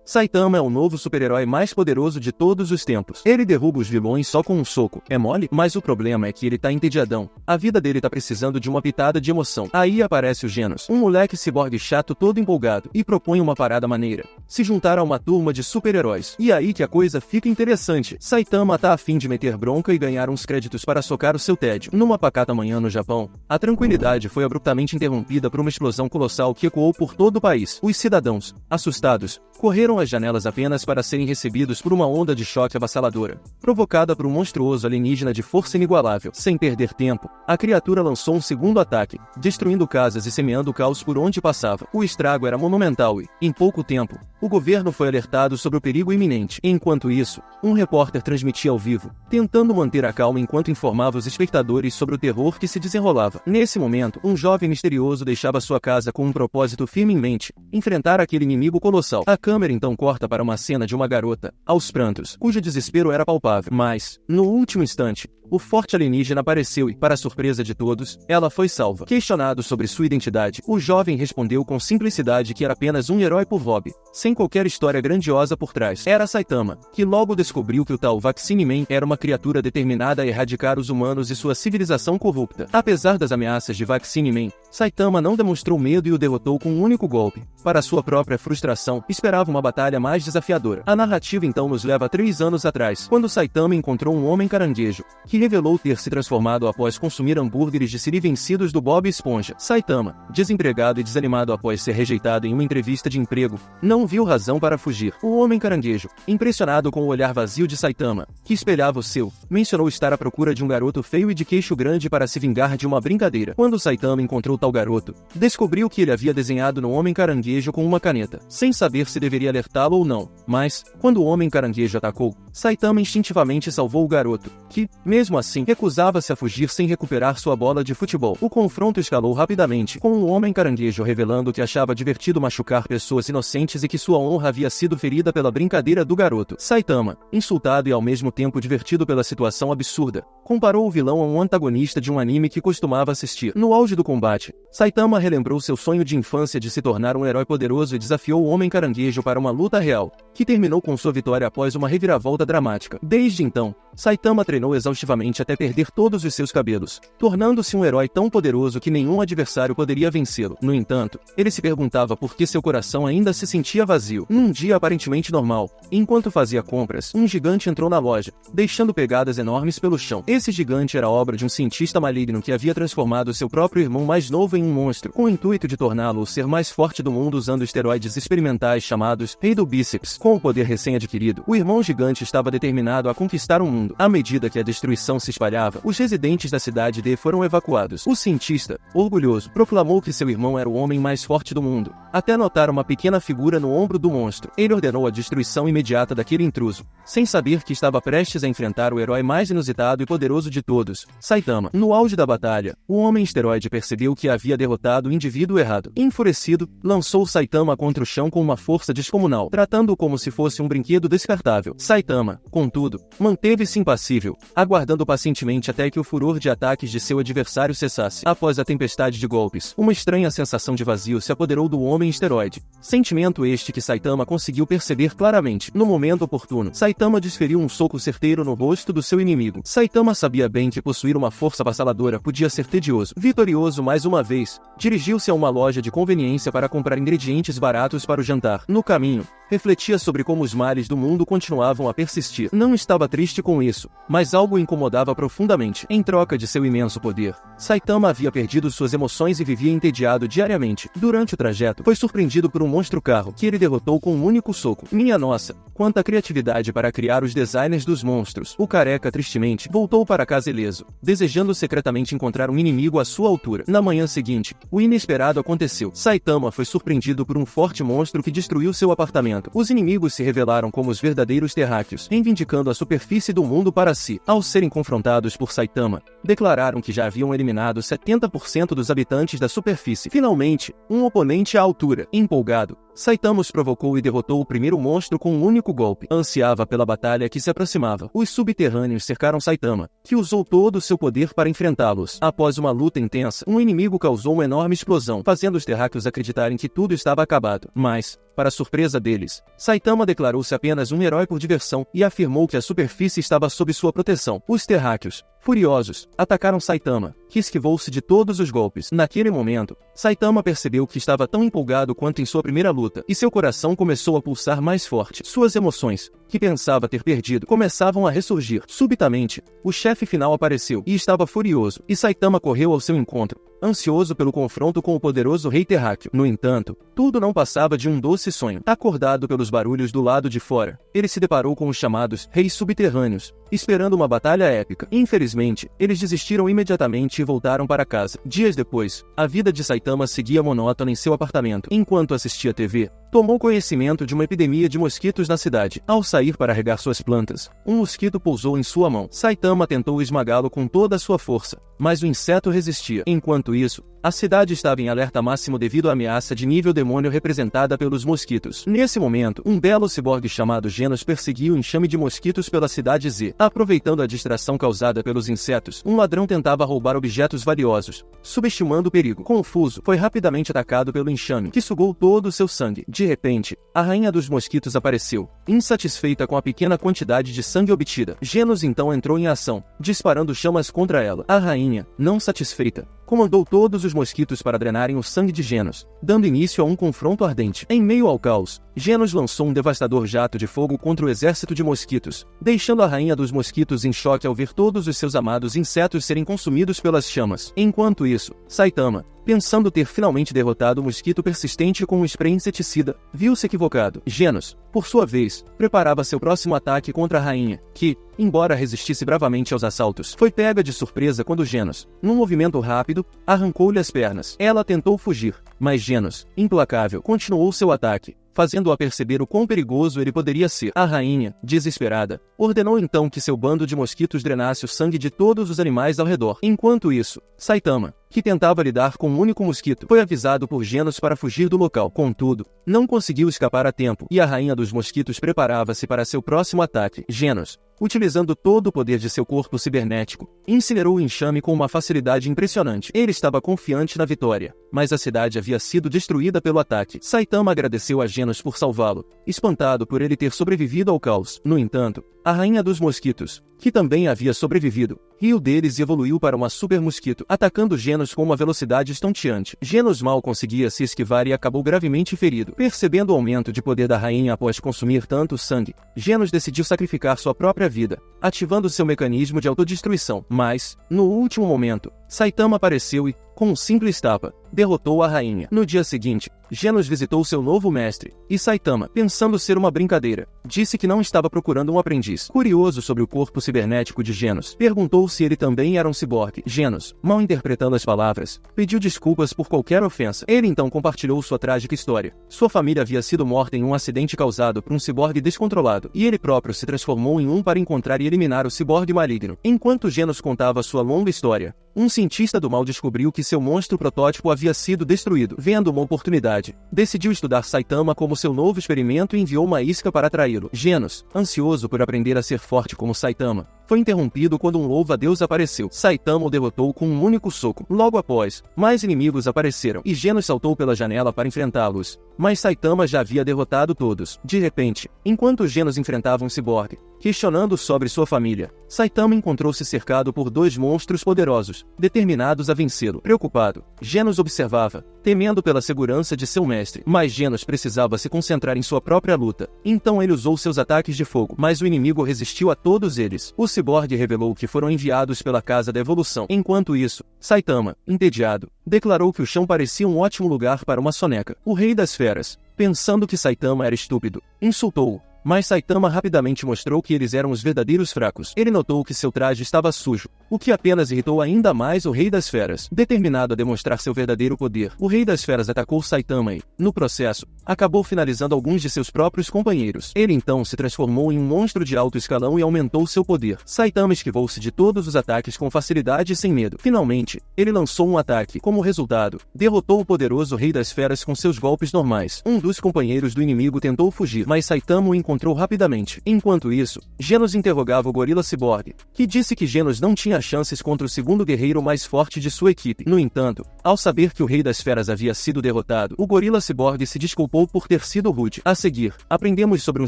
Saitama é o novo super-herói mais poderoso de todos os tempos. Ele derruba os vilões só com um soco. É mole? Mas o problema é que ele tá entediadão. A vida dele tá precisando de uma pitada de emoção. Aí aparece o Genos, um moleque ciborgue chato todo empolgado, e propõe uma parada maneira: se juntar a uma turma de super-heróis. E aí que a coisa fica interessante. Saitama tá a fim de meter bronca e ganhar uns créditos para socar o seu tédio. Numa pacata manhã no Japão, a tranquilidade foi abruptamente interrompida por uma explosão colossal que ecoou por todo o país. Os cidadãos, assustados, correram às janelas apenas para serem recebidos por uma onda de choque avassaladora, provocada por um monstruoso alienígena de força inigualável. Sem perder tempo, a criatura lançou um segundo ataque, destruindo casas e semeando caos por onde passava. O estrago era monumental e, em pouco tempo, o governo foi alertado sobre o perigo iminente. Enquanto isso, um repórter transmitia ao vivo, tentando manter a calma enquanto informava os espectadores sobre o terror que se desenrolava. Nesse momento, um jovem misterioso deixava sua casa com um propósito firme em mente: enfrentar aquele inimigo colossal. A câmera então corta para uma cena de uma garota, aos prantos, cujo desespero era palpável. Mas, no último instante, o forte alienígena apareceu e, para a surpresa de todos, ela foi salva. Questionado sobre sua identidade, o jovem respondeu com simplicidade que era apenas um herói por hobby, sem qualquer história grandiosa por trás. Era Saitama, que logo descobriu que o tal Vaccine Man era uma criatura determinada a erradicar os humanos e sua civilização corrupta. Apesar das ameaças de Vaccine Man, Saitama não demonstrou medo e o derrotou com um único golpe. Para sua própria frustração, esperava uma batalha mais desafiadora. A narrativa então nos leva a 3 anos atrás, quando Saitama encontrou um homem caranguejo, que revelou ter se transformado após consumir hambúrgueres de siri vencidos do Bob Esponja. Saitama, desempregado e desanimado após ser rejeitado em uma entrevista de emprego, não viu razão para fugir. O homem caranguejo, impressionado com o olhar vazio de Saitama, que espelhava o seu, mencionou estar à procura de um garoto feio e de queixo grande para se vingar de uma brincadeira. Quando Saitama encontrou tal garoto, descobriu que ele havia desenhado no homem caranguejo com uma caneta, sem saber se deveria alertá-lo ou não. Mas, quando o homem caranguejo atacou, Saitama instintivamente salvou o garoto, que, mesmo assim, recusava-se a fugir sem recuperar sua bola de futebol. O confronto escalou rapidamente, com o homem caranguejo revelando que achava divertido machucar pessoas inocentes e que sua honra havia sido ferida pela brincadeira do garoto. Saitama, insultado e ao mesmo tempo divertido pela situação absurda, comparou o vilão a um antagonista de um anime que costumava assistir. No auge do combate, Saitama relembrou seu sonho de infância de se tornar um herói poderoso e desafiou o homem caranguejo para uma luta real, que terminou com sua vitória após uma reviravolta dramática. Desde então, Saitama treinou exaustivamente até perder todos os seus cabelos, tornando-se um herói tão poderoso que nenhum adversário poderia vencê-lo. No entanto, ele se perguntava por que seu coração ainda se sentia vazio. Num dia aparentemente normal, enquanto fazia compras, um gigante entrou na loja, deixando pegadas enormes pelo chão. Esse gigante era obra de um cientista maligno que havia transformado seu próprio irmão mais novo em um monstro, com o intuito de torná-lo o ser mais forte do mundo usando esteroides experimentais chamados Rei do Bíceps. Com o poder recém-adquirido, o irmão gigante estava determinado a conquistar o mundo. À medida que a destruição se espalhava, os residentes da cidade D foram evacuados. O cientista, orgulhoso, proclamou que seu irmão era o homem mais forte do mundo, até notar uma pequena figura no ombro do monstro. Ele ordenou a destruição imediata daquele intruso, sem saber que estava prestes a enfrentar o herói mais inusitado e poderoso de todos, Saitama. No auge da batalha, o homem esteroide percebeu que havia derrotado o indivíduo errado. Enfurecido, lançou Saitama contra o chão com uma força descomunal, tratando-o como se fosse um brinquedo descartável. Saitama, contudo, manteve-se impassível, aguardando pacientemente até que o furor de ataques de seu adversário cessasse. Após a tempestade de golpes, uma estranha sensação de vazio se apoderou do homem esteroide. Sentimento este que Saitama conseguiu perceber claramente. No momento oportuno, Saitama desferiu um soco certeiro no rosto do seu inimigo. Saitama sabia bem que possuir uma força avassaladora podia ser tedioso. Vitorioso mais uma vez, dirigiu-se a uma loja de conveniência para comprar ingredientes baratos para o jantar. No caminho, refletia sobre como os males do mundo continuavam a persistir. Não estava triste com isso, mas algo o incomodava profundamente. Em troca de seu imenso poder, Saitama havia perdido suas emoções e vivia entediado diariamente. Durante o trajeto, foi surpreendido por um monstro-carro, que ele derrotou com um único soco. Minha nossa, quanta criatividade para criar os designers dos monstros. O careca tristemente voltou para casa ileso, desejando secretamente encontrar um inimigo à sua altura. Na manhã seguinte, o inesperado aconteceu. Saitama foi surpreendido por um forte monstro que destruiu seu apartamento. Os inimigos se revelaram como os verdadeiros terráqueos, reivindicando a superfície do mundo para si. Ao serem confrontados por Saitama, declararam que já haviam eliminado 70% dos habitantes da superfície. Finalmente, um oponente à altura. Empolgado, Saitama os provocou e derrotou o primeiro monstro com um único golpe. Ansiava pela batalha que se aproximava. Os subterrâneos cercaram Saitama, que usou todo o seu poder para enfrentá-los. Após uma luta intensa, um inimigo causou uma enorme explosão, fazendo os terráqueos acreditarem que tudo estava acabado. Mas, para surpresa deles, Saitama declarou-se apenas um herói por diversão e afirmou que a superfície estava sob sua proteção. Os terráqueos, furiosos, atacaram Saitama, que esquivou-se de todos os golpes. Naquele momento, Saitama percebeu que estava tão empolgado quanto em sua primeira luta, e seu coração começou a pulsar mais forte. Suas emoções, que pensava ter perdido, começavam a ressurgir. Subitamente, o chefe final apareceu e estava furioso, e Saitama correu ao seu encontro, ansioso pelo confronto com o poderoso rei terráqueo. No entanto, tudo não passava de um doce sonho. Acordado pelos barulhos do lado de fora, ele se deparou com os chamados reis subterrâneos, esperando uma batalha épica. Infelizmente, eles desistiram imediatamente e voltaram para casa. Dias depois, a vida de Saitama seguia monótona em seu apartamento. Enquanto assistia TV, tomou conhecimento de uma epidemia de mosquitos na cidade. Ao sair para regar suas plantas, um mosquito pousou em sua mão. Saitama tentou esmagá-lo com toda a sua força, mas o inseto resistia. Enquanto isso, a cidade estava em alerta máximo devido à ameaça de nível demônio representada pelos mosquitos. Nesse momento, um belo ciborgue chamado Genos perseguia o enxame de mosquitos pela cidade Z. Aproveitando a distração causada pelos insetos, um ladrão tentava roubar objetos valiosos, subestimando o perigo. Confuso, foi rapidamente atacado pelo enxame, que sugou todo o seu sangue. De repente, a rainha dos mosquitos apareceu, insatisfeita com a pequena quantidade de sangue obtida. Genos então entrou em ação, disparando chamas contra ela. A rainha, não satisfeita, comandou todos os mosquitos para drenarem o sangue de Genos, dando início a um confronto ardente. Em meio ao caos, Genos lançou um devastador jato de fogo contra o exército de mosquitos, deixando a rainha dos mosquitos em choque ao ver todos os seus amados insetos serem consumidos pelas chamas. Enquanto isso, Saitama, pensando ter finalmente derrotado o mosquito persistente com um spray inseticida, viu-se equivocado. Genos, por sua vez, preparava seu próximo ataque contra a rainha, que, embora resistisse bravamente aos assaltos, foi pega de surpresa quando Genos, num movimento rápido, arrancou-lhe as pernas. Ela tentou fugir, mas Genos, implacável, continuou seu ataque, fazendo-a perceber o quão perigoso ele poderia ser. A rainha, desesperada, ordenou então que seu bando de mosquitos drenasse o sangue de todos os animais ao redor. Enquanto isso, Saitama, que tentava lidar com um único mosquito, foi avisado por Genos para fugir do local. Contudo, não conseguiu escapar a tempo, e a rainha dos mosquitos preparava-se para seu próximo ataque. Genos, utilizando todo o poder de seu corpo cibernético, incinerou o enxame com uma facilidade impressionante. Ele estava confiante na vitória, mas a cidade havia sido destruída pelo ataque. Saitama agradeceu a Genos por salvá-lo, espantado por ele ter sobrevivido ao caos. No entanto, a rainha dos mosquitos, que também havia sobrevivido, riu deles e evoluiu para uma super mosquito, atacando Genos com uma velocidade estonteante. Genos mal conseguia se esquivar e acabou gravemente ferido. Percebendo o aumento de poder da rainha após consumir tanto sangue, Genos decidiu sacrificar sua própria vida, ativando seu mecanismo de autodestruição. Mas, no último momento, Saitama apareceu e, com um simples tapa, derrotou a rainha. No dia seguinte, Genos visitou seu novo mestre, e Saitama, pensando ser uma brincadeira, disse que não estava procurando um aprendiz. Curioso sobre o corpo cibernético de Genos, perguntou se ele também era um ciborgue. Genos, mal interpretando as palavras, pediu desculpas por qualquer ofensa. Ele então compartilhou sua trágica história. Sua família havia sido morta em um acidente causado por um ciborgue descontrolado, e ele próprio se transformou em um para encontrar e eliminar o ciborgue maligno. Enquanto Genos contava sua longa história, um cientista do mal descobriu que seu monstro protótipo havia sido destruído. Vendo uma oportunidade, decidiu estudar Saitama como seu novo experimento e enviou uma isca para atraí-lo. Genos, ansioso por aprender a ser forte como Saitama, foi interrompido quando um louva-a-Deus apareceu. Saitama o derrotou com um único soco. Logo após, mais inimigos apareceram, e Genos saltou pela janela para enfrentá-los. Mas Saitama já havia derrotado todos. De repente, enquanto Genos enfrentava um ciborgue, questionando sobre sua família, Saitama encontrou-se cercado por dois monstros poderosos, determinados a vencê-lo. Preocupado, Genos observava, temendo pela segurança de seu mestre. Mas Genos precisava se concentrar em sua própria luta. Então ele usou seus ataques de fogo, mas o inimigo resistiu a todos eles. O ciborgue revelou que foram enviados pela Casa da Evolução. Enquanto isso, Saitama, entediado, declarou que o chão parecia um ótimo lugar para uma soneca. O Rei das Feras, pensando que Saitama era estúpido, insultou-o, mas Saitama rapidamente mostrou que eles eram os verdadeiros fracos. Ele notou que seu traje estava sujo, o que apenas irritou ainda mais o Rei das Feras. Determinado a demonstrar seu verdadeiro poder, o Rei das Feras atacou Saitama e, no processo, acabou finalizando alguns de seus próprios companheiros. Ele então se transformou em um monstro de alto escalão e aumentou seu poder. Saitama esquivou-se de todos os ataques com facilidade e sem medo. Finalmente, ele lançou um ataque. Como resultado, derrotou o poderoso Rei das Feras com seus golpes normais. Um dos companheiros do inimigo tentou fugir, mas Saitama o encontrou rapidamente. Enquanto isso, Genos interrogava o Gorila Cyborg, que disse que Genos não tinha chances contra o segundo guerreiro mais forte de sua equipe. No entanto, ao saber que o Rei das Feras havia sido derrotado, o Gorila Cyborg se desculpou por ter sido rude. A seguir, aprendemos sobre um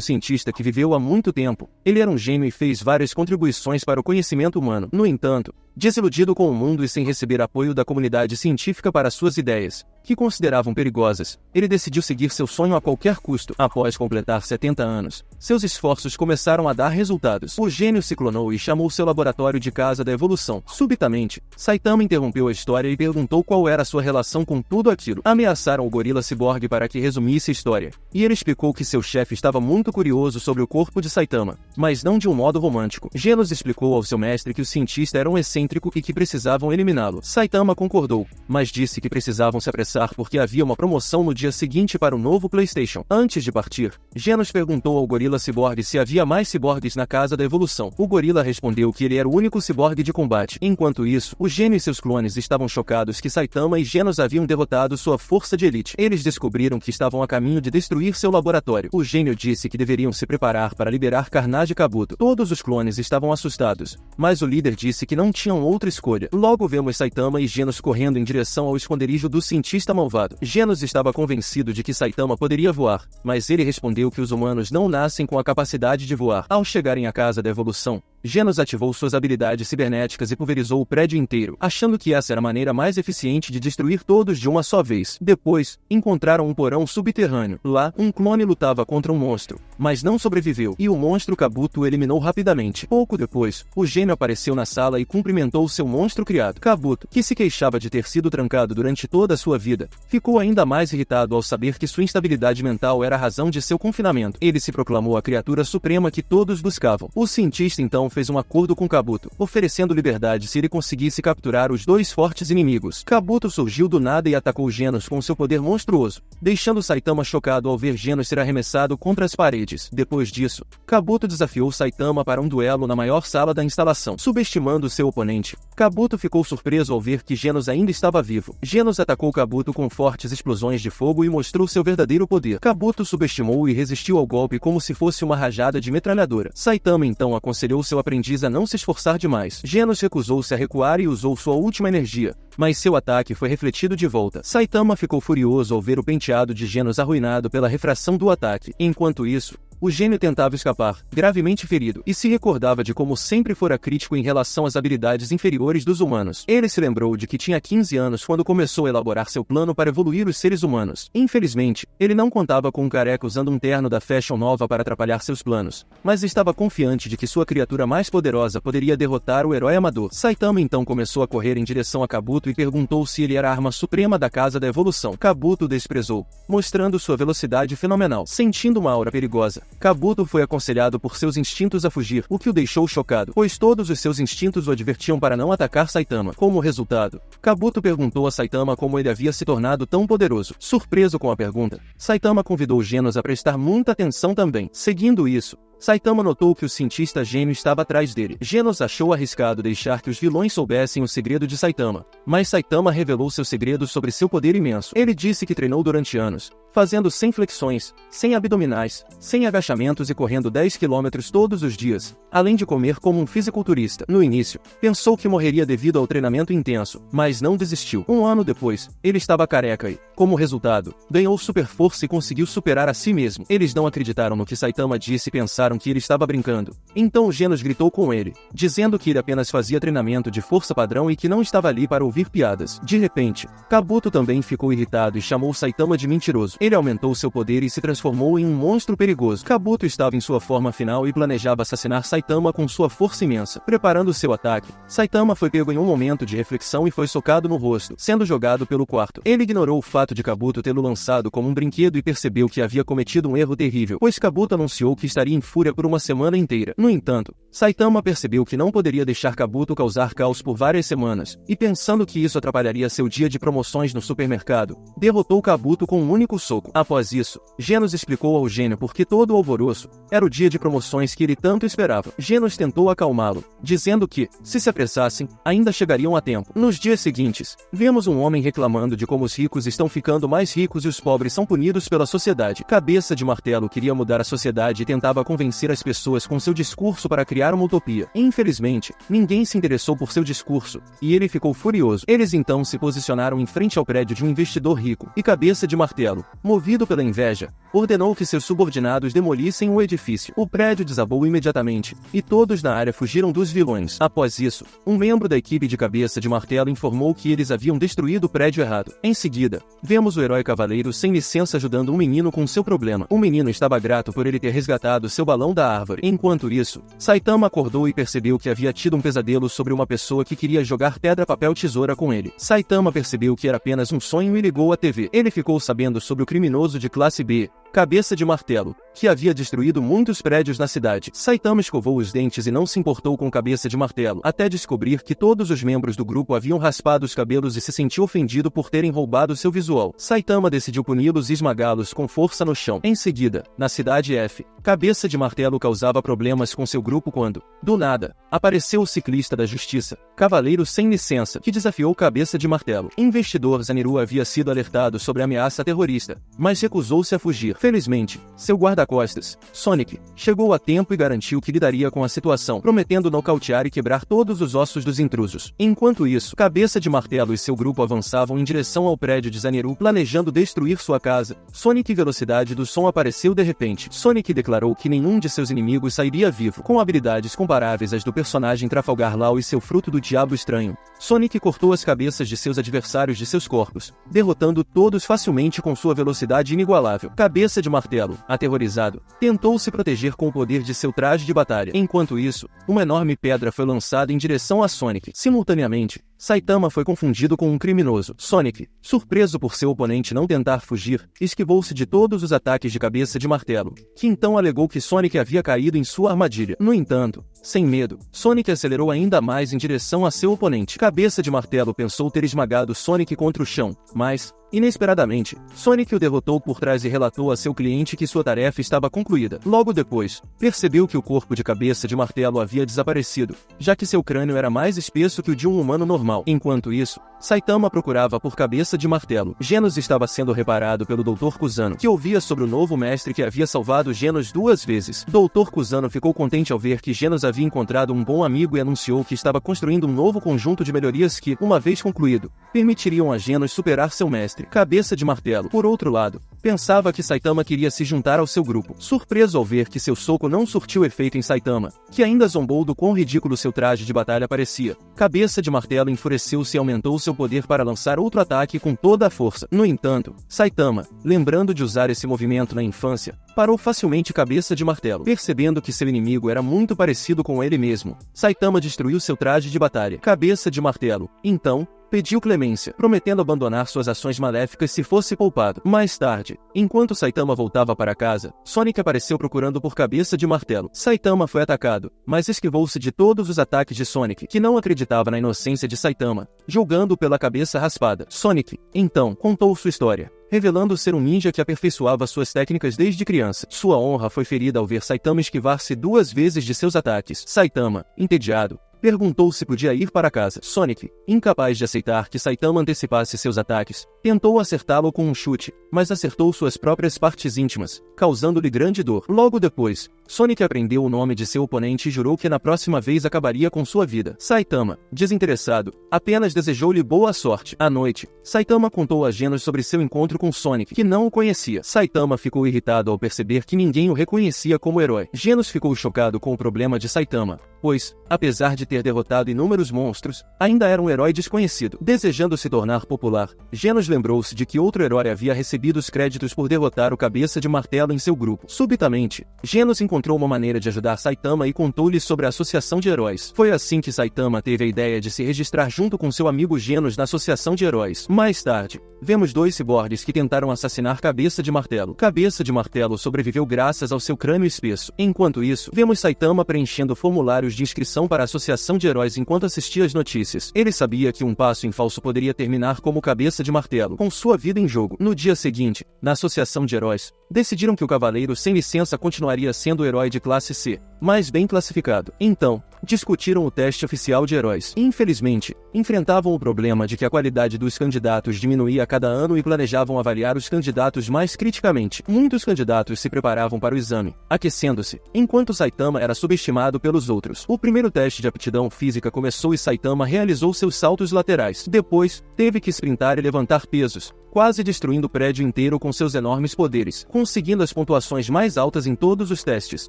cientista que viveu há muito tempo. Ele era um gênio e fez várias contribuições para o conhecimento humano. No entanto, desiludido com o mundo e sem receber apoio da comunidade científica para suas ideias, que consideravam perigosas, ele decidiu seguir seu sonho a qualquer custo. Após completar 70 anos, seus esforços começaram a dar resultados. O gênio se clonou e chamou seu laboratório de Casa da Evolução. Subitamente, Saitama interrompeu a história e perguntou qual era sua relação com tudo aquilo. Ameaçaram o Gorila Cyborg para que resumisse a história, e ele explicou que seu chefe estava muito curioso sobre o corpo de Saitama, mas não de um modo romântico. Genos explicou ao seu mestre que o cientista era um excêntrico e que precisavam eliminá-lo. Saitama concordou, mas disse que precisavam se apressar porque havia uma promoção no dia seguinte para o novo PlayStation. Antes de partir, Genos perguntou ao Gorila Cyborg se havia mais ciborgues na Casa da Evolução. O gorila respondeu que ele era o único ciborgue de combate. Enquanto isso, o gênio e seus clones estavam chocados que Saitama e Genos haviam derrotado sua força de elite. Eles descobriram que estavam a caminho de destruir seu laboratório. O gênio disse que deveriam se preparar para liberar Carnage Kabuto. Todos os clones estavam assustados, mas o líder disse que não tinham outra escolha. Logo vemos Saitama e Genos correndo em direção ao esconderijo do cientista malvado. Genos estava convencido de que Saitama poderia voar, mas ele respondeu que os humanos não nascem com a capacidade de voar. Ao chegarem à Casa da Evolução, Genos ativou suas habilidades cibernéticas e pulverizou o prédio inteiro, achando que essa era a maneira mais eficiente de destruir todos de uma só vez. Depois, encontraram um porão subterrâneo. Lá, um clone lutava contra um monstro, mas não sobreviveu, e o monstro Kabuto o eliminou rapidamente. Pouco depois, o gênio apareceu na sala e cumprimentou seu monstro criado. Kabuto, que se queixava de ter sido trancado durante toda a sua vida, ficou ainda mais irritado ao saber que sua instabilidade mental era a razão de seu confinamento. Ele se proclamou a criatura suprema que todos buscavam. O cientista então fez um acordo com Kabuto, oferecendo liberdade se ele conseguisse capturar os dois fortes inimigos. Kabuto surgiu do nada e atacou Genos com seu poder monstruoso, deixando Saitama chocado ao ver Genos ser arremessado contra as paredes. Depois disso, Kabuto desafiou Saitama para um duelo na maior sala da instalação. Subestimando seu oponente, Kabuto ficou surpreso ao ver que Genos ainda estava vivo. Genos atacou Kabuto com fortes explosões de fogo e mostrou seu verdadeiro poder. Kabuto subestimou e resistiu ao golpe como se fosse uma rajada de metralhadora. Saitama então aconselhou seu aprendiz a não se esforçar demais. Genos recusou-se a recuar e usou sua última energia, mas seu ataque foi refletido de volta. Saitama ficou furioso ao ver o penteado de Genos arruinado pela refração do ataque. Enquanto isso, o gênio tentava escapar, gravemente ferido, e se recordava de como sempre fora crítico em relação às habilidades inferiores dos humanos. Ele se lembrou de que tinha 15 anos quando começou a elaborar seu plano para evoluir os seres humanos. Infelizmente, ele não contava com um careca usando um terno da Fashion Nova para atrapalhar seus planos, mas estava confiante de que sua criatura mais poderosa poderia derrotar o herói amador. Saitama então começou a correr em direção a Kabuto e perguntou se ele era a arma suprema da Casa da Evolução. Kabuto o desprezou, mostrando sua velocidade fenomenal. Sentindo uma aura perigosa, Kabuto foi aconselhado por seus instintos a fugir, o que o deixou chocado, pois todos os seus instintos o advertiam para não atacar Saitama. Como resultado, Kabuto perguntou a Saitama como ele havia se tornado tão poderoso. Surpreso com a pergunta, Saitama convidou Genos a prestar muita atenção também. Seguindo isso, Saitama notou que o cientista gênio estava atrás dele. Genos achou arriscado deixar que os vilões soubessem o segredo de Saitama, mas Saitama revelou seu segredo sobre seu poder imenso. Ele disse que treinou durante anos, fazendo 100 flexões, 100 abdominais, 100 agachamentos e correndo 10 km todos os dias, além de comer como um fisiculturista. No início, pensou que morreria devido ao treinamento intenso, mas não desistiu. Um ano depois, ele estava careca e, como resultado, ganhou super força e conseguiu superar a si mesmo. Eles não acreditaram no que Saitama disse e pensaram que ele estava brincando. Então Genos gritou com ele, dizendo que ele apenas fazia treinamento de força padrão e que não estava ali para ouvir piadas. De repente, Kabuto também ficou irritado e chamou Saitama de mentiroso. Ele aumentou seu poder e se transformou em um monstro perigoso. Kabuto estava em sua forma final e planejava assassinar Saitama com sua força imensa. Preparando seu ataque, Saitama foi pego em um momento de reflexão e foi socado no rosto, sendo jogado pelo quarto. Ele ignorou o fato de Kabuto tê-lo lançado como um brinquedo e percebeu que havia cometido um erro terrível, pois Kabuto anunciou que estaria em fúria por uma semana inteira. No entanto, Saitama percebeu que não poderia deixar Kabuto causar caos por várias semanas, e pensando que isso atrapalharia seu dia de promoções no supermercado, derrotou Kabuto com um único soco. Após isso, Genos explicou ao gênio por que todo o alvoroço era o dia de promoções que ele tanto esperava. Genos tentou acalmá-lo, dizendo que, se apressassem, ainda chegariam a tempo. Nos dias seguintes, vemos um homem reclamando de como os ricos estão ficando mais ricos e os pobres são punidos pela sociedade. Cabeça de Martelo queria mudar a sociedade e tentava convencer as pessoas com seu discurso para criar uma utopia. Infelizmente, ninguém se interessou por seu discurso, e ele ficou furioso. Eles então se posicionaram em frente ao prédio de um investidor rico, e Cabeça de Martelo, movido pela inveja, ordenou que seus subordinados demolissem o edifício. O prédio desabou imediatamente, e todos na área fugiram dos vilões. Após isso, um membro da equipe de Cabeça de Martelo informou que eles haviam destruído o prédio errado. Em seguida, vemos o herói cavaleiro sem licença ajudando um menino com seu problema. O menino estava grato por ele ter resgatado seu balão da árvore. Enquanto isso, Saitama acordou e percebeu que havia tido um pesadelo sobre uma pessoa que queria jogar pedra, papel, tesoura com ele. Saitama percebeu que era apenas um sonho e ligou a TV. Ele ficou sabendo sobre o criminoso de classe B, Cabeça de Martelo, que havia destruído muitos prédios na cidade. Saitama escovou os dentes e não se importou com Cabeça de Martelo, até descobrir que todos os membros do grupo haviam raspado os cabelos e se sentiu ofendido por terem roubado seu visual. Saitama decidiu puni-los e esmagá-los com força no chão. Em seguida, na cidade F, Cabeça de Martelo causava problemas com seu grupo quando, do nada, apareceu o ciclista da justiça, Cavaleiro sem licença, que desafiou Cabeça de Martelo. Investidor Zaniru havia sido alertado sobre a ameaça terrorista, mas recusou-se a fugir. Felizmente, seu guarda-costas, Sonic, chegou a tempo e garantiu que lidaria com a situação, prometendo nocautear e quebrar todos os ossos dos intrusos. Enquanto isso, Cabeça de Martelo e seu grupo avançavam em direção ao prédio de Zaniru, planejando destruir sua casa. Sonic Velocidade do Som apareceu de repente. Sonic declarou que nenhum de seus inimigos sairia vivo. Com habilidades comparáveis às do personagem Trafalgar Law e seu fruto do diabo estranho, Sonic cortou as cabeças de seus adversários de seus corpos, derrotando todos facilmente com sua velocidade inigualável. Cabeça de Martelo, aterrorizado, tentou se proteger com o poder de seu traje de batalha. Enquanto isso, uma enorme pedra foi lançada em direção a Sonic. Simultaneamente, Saitama foi confundido com um criminoso. Sonic, surpreso por seu oponente não tentar fugir, esquivou-se de todos os ataques de Cabeça de Martelo, que então alegou que Sonic havia caído em sua armadilha. No entanto, sem medo, Sonic acelerou ainda mais em direção a seu oponente. Cabeça de Martelo pensou ter esmagado Sonic contra o chão, mas, inesperadamente, Sonic o derrotou por trás e relatou a seu cliente que sua tarefa estava concluída. Logo depois, percebeu que o corpo de Cabeça de Martelo havia desaparecido, já que seu crânio era mais espesso que o de um humano normal. Enquanto isso, Saitama procurava por Cabeça de Martelo. Genos estava sendo reparado pelo Dr. Kusano, que ouvia sobre o novo mestre que havia salvado Genos 2 vezes. Dr. Kusano ficou contente ao ver que Genos havia encontrado um bom amigo e anunciou que estava construindo um novo conjunto de melhorias que, uma vez concluído, permitiriam a Genos superar seu mestre. Cabeça de Martelo, por outro lado, pensava que Saitama queria se juntar ao seu grupo. Surpreso ao ver que seu soco não surtiu efeito em Saitama, que ainda zombou do quão ridículo seu traje de batalha parecia, Cabeça de Martelo enfureceu-se e aumentou seu poder para lançar outro ataque com toda a força. No entanto, Saitama, lembrando de usar esse movimento na infância, parou facilmente Cabeça de Martelo. Percebendo que seu inimigo era muito parecido com ele mesmo, Saitama destruiu seu traje de batalha. Cabeça de Martelo, então, pediu clemência, prometendo abandonar suas ações maléficas se fosse poupado. Mais tarde, enquanto Saitama voltava para casa, Sonic apareceu procurando por Cabeça de Martelo. Saitama foi atacado, mas esquivou-se de todos os ataques de Sonic, que não acreditava na inocência de Saitama, julgando-o pela cabeça raspada. Sonic, então, contou sua história, revelando ser um ninja que aperfeiçoava suas técnicas desde criança. Sua honra foi ferida ao ver Saitama esquivar-se 2 vezes de seus ataques. Saitama, entediado, perguntou se podia ir para casa. Sonic, incapaz de aceitar que Saitama antecipasse seus ataques, tentou acertá-lo com um chute, mas acertou suas próprias partes íntimas, causando-lhe grande dor. Logo depois, Sonic aprendeu o nome de seu oponente e jurou que na próxima vez acabaria com sua vida. Saitama, desinteressado, apenas desejou-lhe boa sorte. À noite, Saitama contou a Genos sobre seu encontro com Sonic, que não o conhecia. Saitama ficou irritado ao perceber que ninguém o reconhecia como herói. Genos ficou chocado com o problema de Saitama, pois, apesar de ter derrotado inúmeros monstros, ainda era um herói desconhecido. Desejando se tornar popular, Genos lembrou-se de que outro herói havia recebido os créditos por derrotar o Cabeça de Martelo em seu grupo. Subitamente, Genos encontrou uma maneira de ajudar Saitama e contou-lhe sobre a associação de heróis. Foi assim que Saitama teve a ideia de se registrar junto com seu amigo Genos na associação de heróis. Mais tarde, vemos dois ciborgues que tentaram assassinar Cabeça de Martelo. Cabeça de Martelo sobreviveu graças ao seu crânio espesso. Enquanto isso, vemos Saitama preenchendo formulários de inscrição para a associação de heróis enquanto assistia às notícias. Ele sabia que um passo em falso poderia terminar como Cabeça de Martelo, com sua vida em jogo. No dia seguinte, na associação de heróis, decidiram que o cavaleiro sem licença continuaria sendo o herói de classe C, mas bem classificado. Então, discutiram o teste oficial de heróis. Infelizmente, enfrentavam o problema de que a qualidade dos candidatos diminuía a cada ano e planejavam avaliar os candidatos mais criticamente. Muitos candidatos se preparavam para o exame, aquecendo-se, enquanto Saitama era subestimado pelos outros. O primeiro teste de aptidão física começou e Saitama realizou seus saltos laterais. Depois, teve que sprintar e levantar pesos, quase destruindo o prédio inteiro com seus enormes poderes, conseguindo as pontuações mais altas em todos os testes.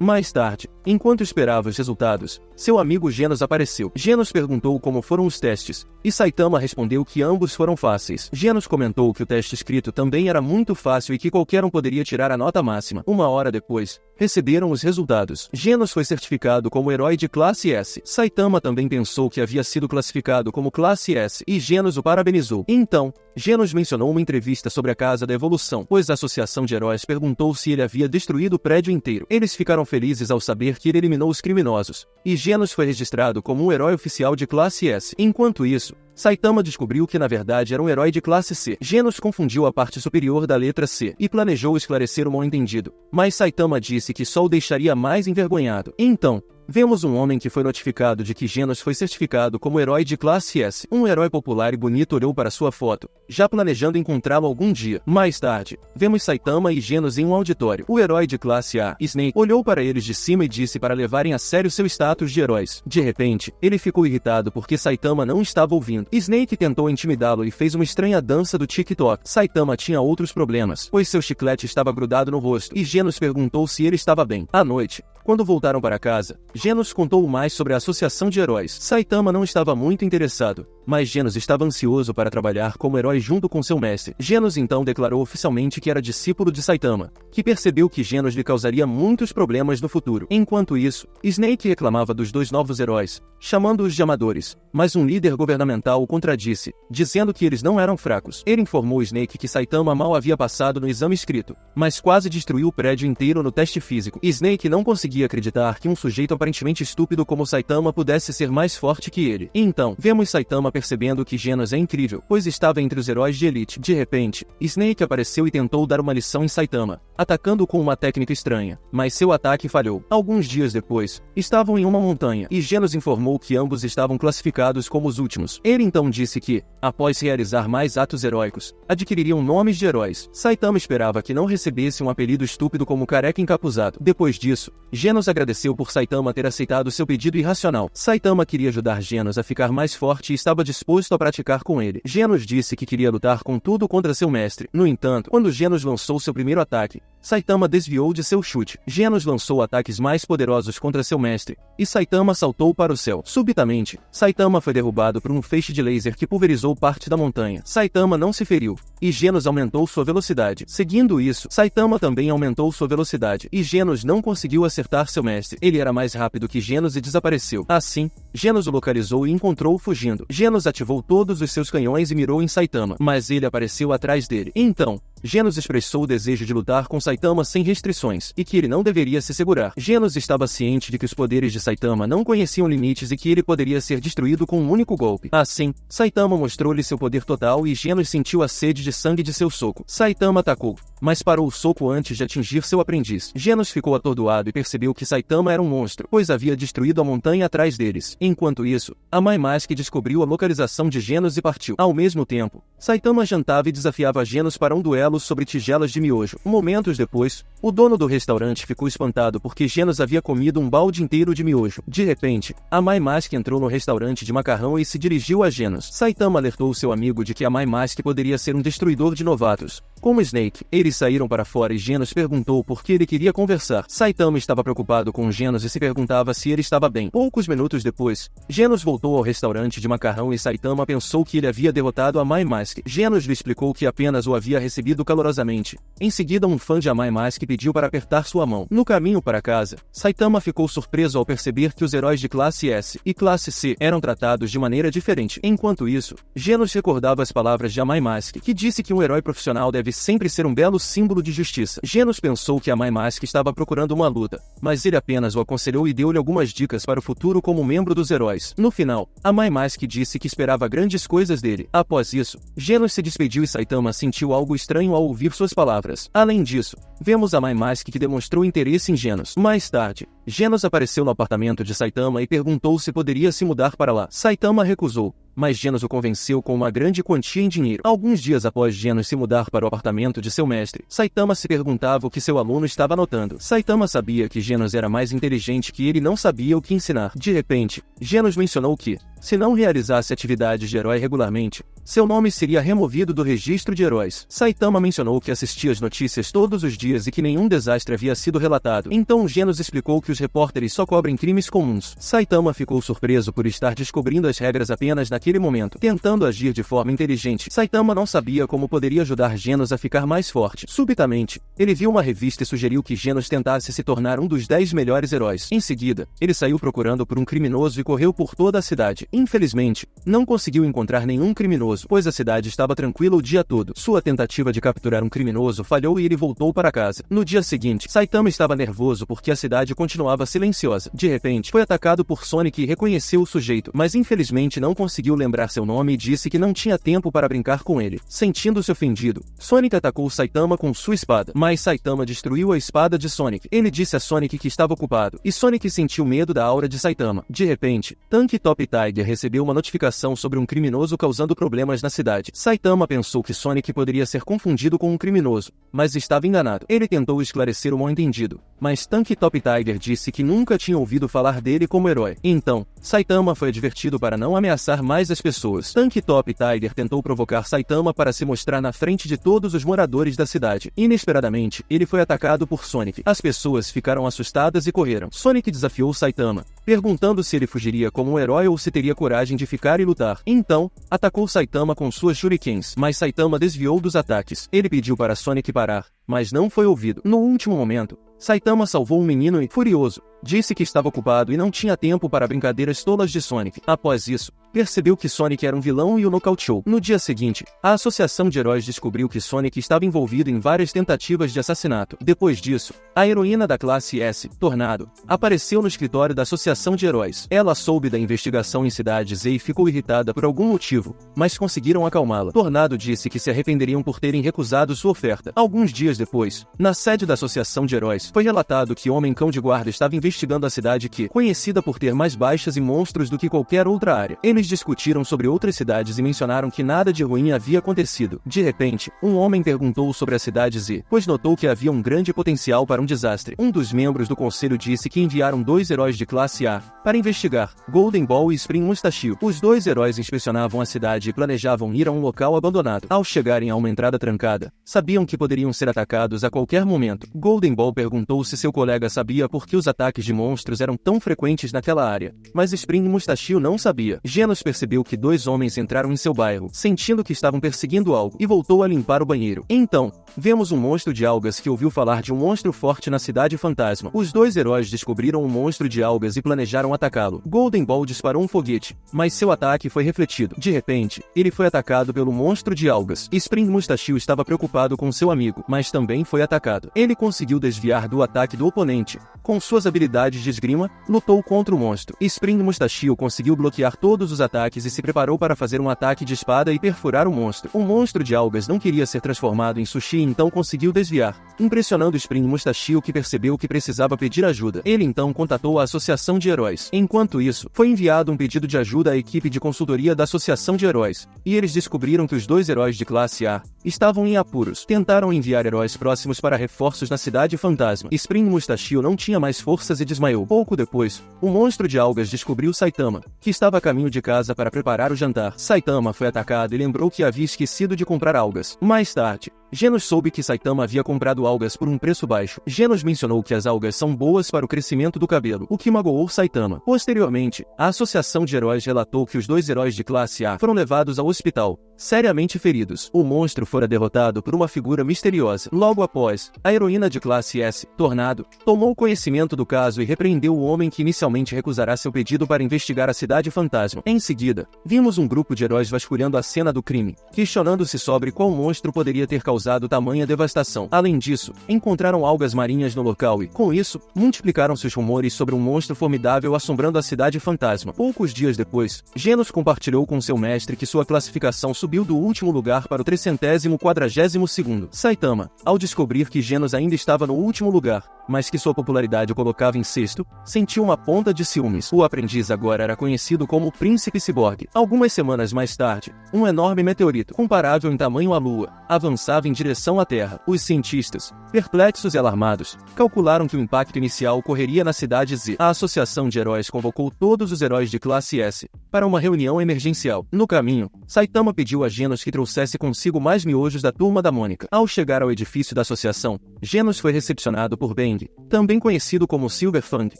Mais tarde, enquanto esperava os resultados, seu amigo Genos apareceu. Genos perguntou como foram os testes, e Saitama respondeu que ambos foram fáceis. Genos comentou que o teste escrito também era muito fácil e que qualquer um poderia tirar a nota máxima. Uma hora depois, receberam os resultados. Genos foi certificado como herói de classe S. Saitama também pensou que havia sido classificado como classe S, e Genos o parabenizou. Então, Genos mencionou uma entrevista sobre a Casa da Evolução, pois a Associação de Heróis perguntou se ele havia destruído o prédio inteiro. Eles ficaram felizes ao saber que ele eliminou os criminosos, e Genos foi registrado como um herói oficial de classe S. Enquanto isso, Saitama descobriu que na verdade era um herói de classe C. Genos confundiu a parte superior da letra C e planejou esclarecer o mal-entendido, mas Saitama disse que só o deixaria mais envergonhado. Então, vemos um homem que foi notificado de que Genos foi certificado como herói de classe S. Um herói popular e bonito olhou para sua foto, já planejando encontrá-lo algum dia. Mais tarde, vemos Saitama e Genos em um auditório. O herói de classe A, Snake, olhou para eles de cima e disse para levarem a sério seu status de heróis. De repente, ele ficou irritado porque Saitama não estava ouvindo. Snake tentou intimidá-lo e fez uma estranha dança do TikTok. Saitama tinha outros problemas, pois seu chiclete estava grudado no rosto, e Genos perguntou se ele estava bem. À noite, quando voltaram para casa, Genos contou mais sobre a associação de heróis. Saitama não estava muito interessado, mas Genos estava ansioso para trabalhar como herói junto com seu mestre. Genos então declarou oficialmente que era discípulo de Saitama, que percebeu que Genos lhe causaria muitos problemas no futuro. Enquanto isso, Snake reclamava dos dois novos heróis, chamando-os de amadores, mas um líder governamental o contradisse, dizendo que eles não eram fracos. Ele informou Snake que Saitama mal havia passado no exame escrito, mas quase destruiu o prédio inteiro no teste físico. Snake não conseguia acreditar que um sujeito aparentemente estúpido como Saitama pudesse ser mais forte que ele. Então, vemos Saitama percebendo que Genos é incrível, pois estava entre os heróis de elite. De repente, Snake apareceu e tentou dar uma lição em Saitama, atacando com uma técnica estranha, mas seu ataque falhou. Alguns dias depois, estavam em uma montanha, e Genos informou que ambos estavam classificados como os últimos. Ele então disse que, após realizar mais atos heróicos, adquiririam nomes de heróis. Saitama esperava que não recebesse um apelido estúpido como Careca Encapuzado. Depois disso, Genos agradeceu por Saitama ter aceitado seu pedido irracional. Saitama queria ajudar Genos a ficar mais forte e estava disposto a praticar com ele. Genos disse que queria lutar com tudo contra seu mestre. No entanto, quando Genos lançou seu primeiro ataque, Saitama desviou de seu chute. Genos lançou ataques mais poderosos contra seu mestre, e Saitama saltou para o céu. Subitamente, Saitama foi derrubado por um feixe de laser que pulverizou parte da montanha. Saitama não se feriu, e Genos aumentou sua velocidade. Seguindo isso, Saitama também aumentou sua velocidade, e Genos não conseguiu acertar seu mestre. Ele era mais rápido que Genos e desapareceu. Assim, Genos o localizou e encontrou-o fugindo. Genos ativou todos os seus canhões e mirou em Saitama, mas ele apareceu atrás dele. Então, Genos expressou o desejo de lutar com Saitama sem restrições, e que ele não deveria se segurar. Genos estava ciente de que os poderes de Saitama não conheciam limites e que ele poderia ser destruído com um único golpe. Assim, Saitama mostrou-lhe seu poder total e Genos sentiu a sede de sangue de seu soco. Saitama atacou, mas parou o soco antes de atingir seu aprendiz. Genos ficou atordoado e percebeu que Saitama era um monstro, pois havia destruído a montanha atrás deles. Enquanto isso, a Mai Mask descobriu a localização de Genos e partiu. Ao mesmo tempo, Saitama jantava e desafiava Genos para um duelo sobre tigelas de miojo. Momentos depois, o dono do restaurante ficou espantado porque Genos havia comido um balde inteiro de miojo. De repente, a Mai Mask entrou no restaurante de macarrão e se dirigiu a Genos. Saitama alertou seu amigo de que a Mai Mask poderia ser um destruidor de novatos, como Snake. Eles saíram para fora e Genos perguntou por que ele queria conversar. Saitama estava preocupado com Genos e se perguntava se ele estava bem. Poucos minutos depois, Genos voltou ao restaurante de macarrão e Saitama pensou que ele havia derrotado a Mai Mask. Genos lhe explicou que apenas o havia recebido calorosamente. Em seguida, um fã de a Mai Mask pediu para apertar sua mão. No caminho para casa, Saitama ficou surpreso ao perceber que os heróis de classe S e classe C eram tratados de maneira diferente. Enquanto isso, Genos recordava as palavras de a Mai Mask, que disse que um herói profissional deve sempre ser um belo símbolo de justiça. Genos pensou que a Mai Mask estava procurando uma luta, mas ele apenas o aconselhou e deu-lhe algumas dicas para o futuro como membro dos heróis. No final, a Mai Mask disse que esperava grandes coisas dele. Após isso, Genos se despediu e Saitama sentiu algo estranho ao ouvir suas palavras. Além disso, vemos a Mai Mask que demonstrou interesse em Genos. Mais tarde, Genos apareceu no apartamento de Saitama e perguntou se poderia se mudar para lá. Saitama recusou, mas Genos o convenceu com uma grande quantia em dinheiro. Alguns dias após Genos se mudar para o apartamento de seu mestre, Saitama se perguntava o que seu aluno estava anotando. Saitama sabia que Genos era mais inteligente que ele e não sabia o que ensinar. De repente, Genos mencionou que, se não realizasse atividades de herói regularmente, seu nome seria removido do registro de heróis. Saitama mencionou que assistia as notícias todos os dias e que nenhum desastre havia sido relatado. Então Genos explicou que os repórteres só cobrem crimes comuns. Saitama ficou surpreso por estar descobrindo as regras apenas naquele momento, tentando agir de forma inteligente. Saitama não sabia como poderia ajudar Genos a ficar mais forte. Subitamente, ele viu uma revista e sugeriu que Genos tentasse se tornar um dos 10 melhores heróis. Em seguida, ele saiu procurando por um criminoso e correu por toda a cidade. Infelizmente, não conseguiu encontrar nenhum criminoso, pois a cidade estava tranquila o dia todo. Sua tentativa de capturar um criminoso falhou e ele voltou para casa. No dia seguinte, Saitama estava nervoso porque a cidade continuava silenciosa. De repente, foi atacado por Sonic e reconheceu o sujeito, mas infelizmente não conseguiu lembrar seu nome e disse que não tinha tempo para brincar com ele. Sentindo-se ofendido, Sonic atacou Saitama com sua espada, mas Saitama destruiu a espada de Sonic. Ele disse a Sonic que estava ocupado, e Sonic sentiu medo da aura de Saitama. De repente, Tank Top Tiger recebeu uma notificação sobre um criminoso causando problemas na cidade. Saitama pensou que Sonic poderia ser confundido com um criminoso, mas estava enganado. Ele tentou esclarecer o mal-entendido, mas Tank Top Tiger disse que nunca tinha ouvido falar dele como herói. Então, Saitama foi advertido para não ameaçar mais as pessoas. Tank Top Tiger tentou provocar Saitama para se mostrar na frente de todos os moradores da cidade. Inesperadamente, ele foi atacado por Sonic. As pessoas ficaram assustadas e correram. Sonic desafiou Saitama, perguntando se ele fugiria como um herói ou se teria coragem de ficar e lutar. Então, atacou Saitama com suas shurikens, mas Saitama desviou dos ataques. Ele pediu para Sonic parar, mas não foi ouvido. No último momento, Saitama salvou um menino e, furioso, disse que estava ocupado e não tinha tempo para brincadeiras tolas de Sonic. Após isso, percebeu que Sonic era um vilão e o nocauteou. No dia seguinte, a Associação de Heróis descobriu que Sonic estava envolvido em várias tentativas de assassinato. Depois disso, a heroína da classe S, Tornado, apareceu no escritório da Associação de Heróis. Ela soube da investigação em Cidade Z e ficou irritada por algum motivo, mas conseguiram acalmá-la. Tornado disse que se arrependeriam por terem recusado sua oferta. Alguns dias depois, na sede da Associação de Heróis, foi relatado que o Homem-Cão de Guarda estava investigando a cidade que, conhecida por ter mais baixas e monstros do que qualquer outra área. Eles discutiram sobre outras cidades e mencionaram que nada de ruim havia acontecido. De repente, um homem perguntou sobre a cidade Z, pois notou que havia um grande potencial para um desastre. Um dos membros do conselho disse que enviaram 2 heróis de classe A para investigar, Golden Ball e Spring Mustachio. Os 2 heróis inspecionavam a cidade e planejavam ir a um local abandonado. Ao chegarem a uma entrada trancada, sabiam que poderiam ser atacados a qualquer momento. Golden Ball perguntou se seu colega sabia por que os ataques de monstros eram tão frequentes naquela área, mas Spring Mustachio não sabia. Genos percebeu que 2 homens entraram em seu bairro, sentindo que estavam perseguindo algo, e voltou a limpar o banheiro. Então, vemos um monstro de algas que ouviu falar de um monstro forte na cidade fantasma. Os 2 heróis descobriram um monstro de algas e planejaram atacá-lo. Golden Ball disparou um foguete, mas seu ataque foi refletido. De repente, ele foi atacado pelo monstro de algas. Spring Mustachio estava preocupado com seu amigo, mas também foi atacado. Ele conseguiu desviar do ataque do oponente. Com suas habilidades de esgrima, lutou contra o monstro. Spring Mustachio conseguiu bloquear todos os ataques e se preparou para fazer um ataque de espada e perfurar o monstro. O monstro de algas não queria ser transformado em sushi e então conseguiu desviar, impressionando Spring Mustachio, que percebeu que precisava pedir ajuda. Ele então contatou a Associação de Heróis. Enquanto isso, foi enviado um pedido de ajuda à equipe de consultoria da Associação de Heróis, e eles descobriram que os 2 heróis de classe A estavam em apuros. Tentaram enviar heróis próximos para reforços na Cidade Fantasma. Spring Mustachio não tinha mais forças e desmaiou. Pouco depois, o monstro de algas descobriu Saitama, que estava a caminho de casa para preparar o jantar. Saitama foi atacado e lembrou que havia esquecido de comprar algas. Mais tarde, Genos soube que Saitama havia comprado algas por um preço baixo. Genos mencionou que as algas são boas para o crescimento do cabelo, o que magoou Saitama. Posteriormente, a Associação de Heróis relatou que os 2 heróis de classe A foram levados ao hospital, seriamente feridos. O monstro fora derrotado por uma figura misteriosa. Logo após, a heroína de classe S, Tornado, tomou conhecimento do caso e repreendeu o homem que inicialmente recusará seu pedido para investigar a Cidade Fantasma. Em seguida, vimos um grupo de heróis vasculhando a cena do crime, questionando-se sobre qual monstro poderia ter causado tamanha devastação. Além disso, encontraram algas marinhas no local e, com isso, multiplicaram-se os rumores sobre um monstro formidável assombrando a Cidade Fantasma. Poucos dias depois, Genos compartilhou com seu mestre que sua classificação subiu do último lugar para o 342º. Saitama, ao descobrir que Genos ainda estava no último lugar, mas que sua popularidade o colocava em 6º, sentiu uma ponta de ciúmes. O aprendiz agora era conhecido como o Príncipe Ciborgue. Algumas semanas mais tarde, um enorme meteorito, comparável em tamanho à Lua, avançava em direção à Terra. Os cientistas, perplexos e alarmados, calcularam que o impacto inicial ocorreria na cidade Z. A Associação de Heróis convocou todos os heróis de classe S para uma reunião emergencial. No caminho, Saitama pediu a Genos que trouxesse consigo mais miojos da Turma da Mônica. Ao chegar ao edifício da associação, Genos foi recepcionado por Bang, também conhecido como Silverfang,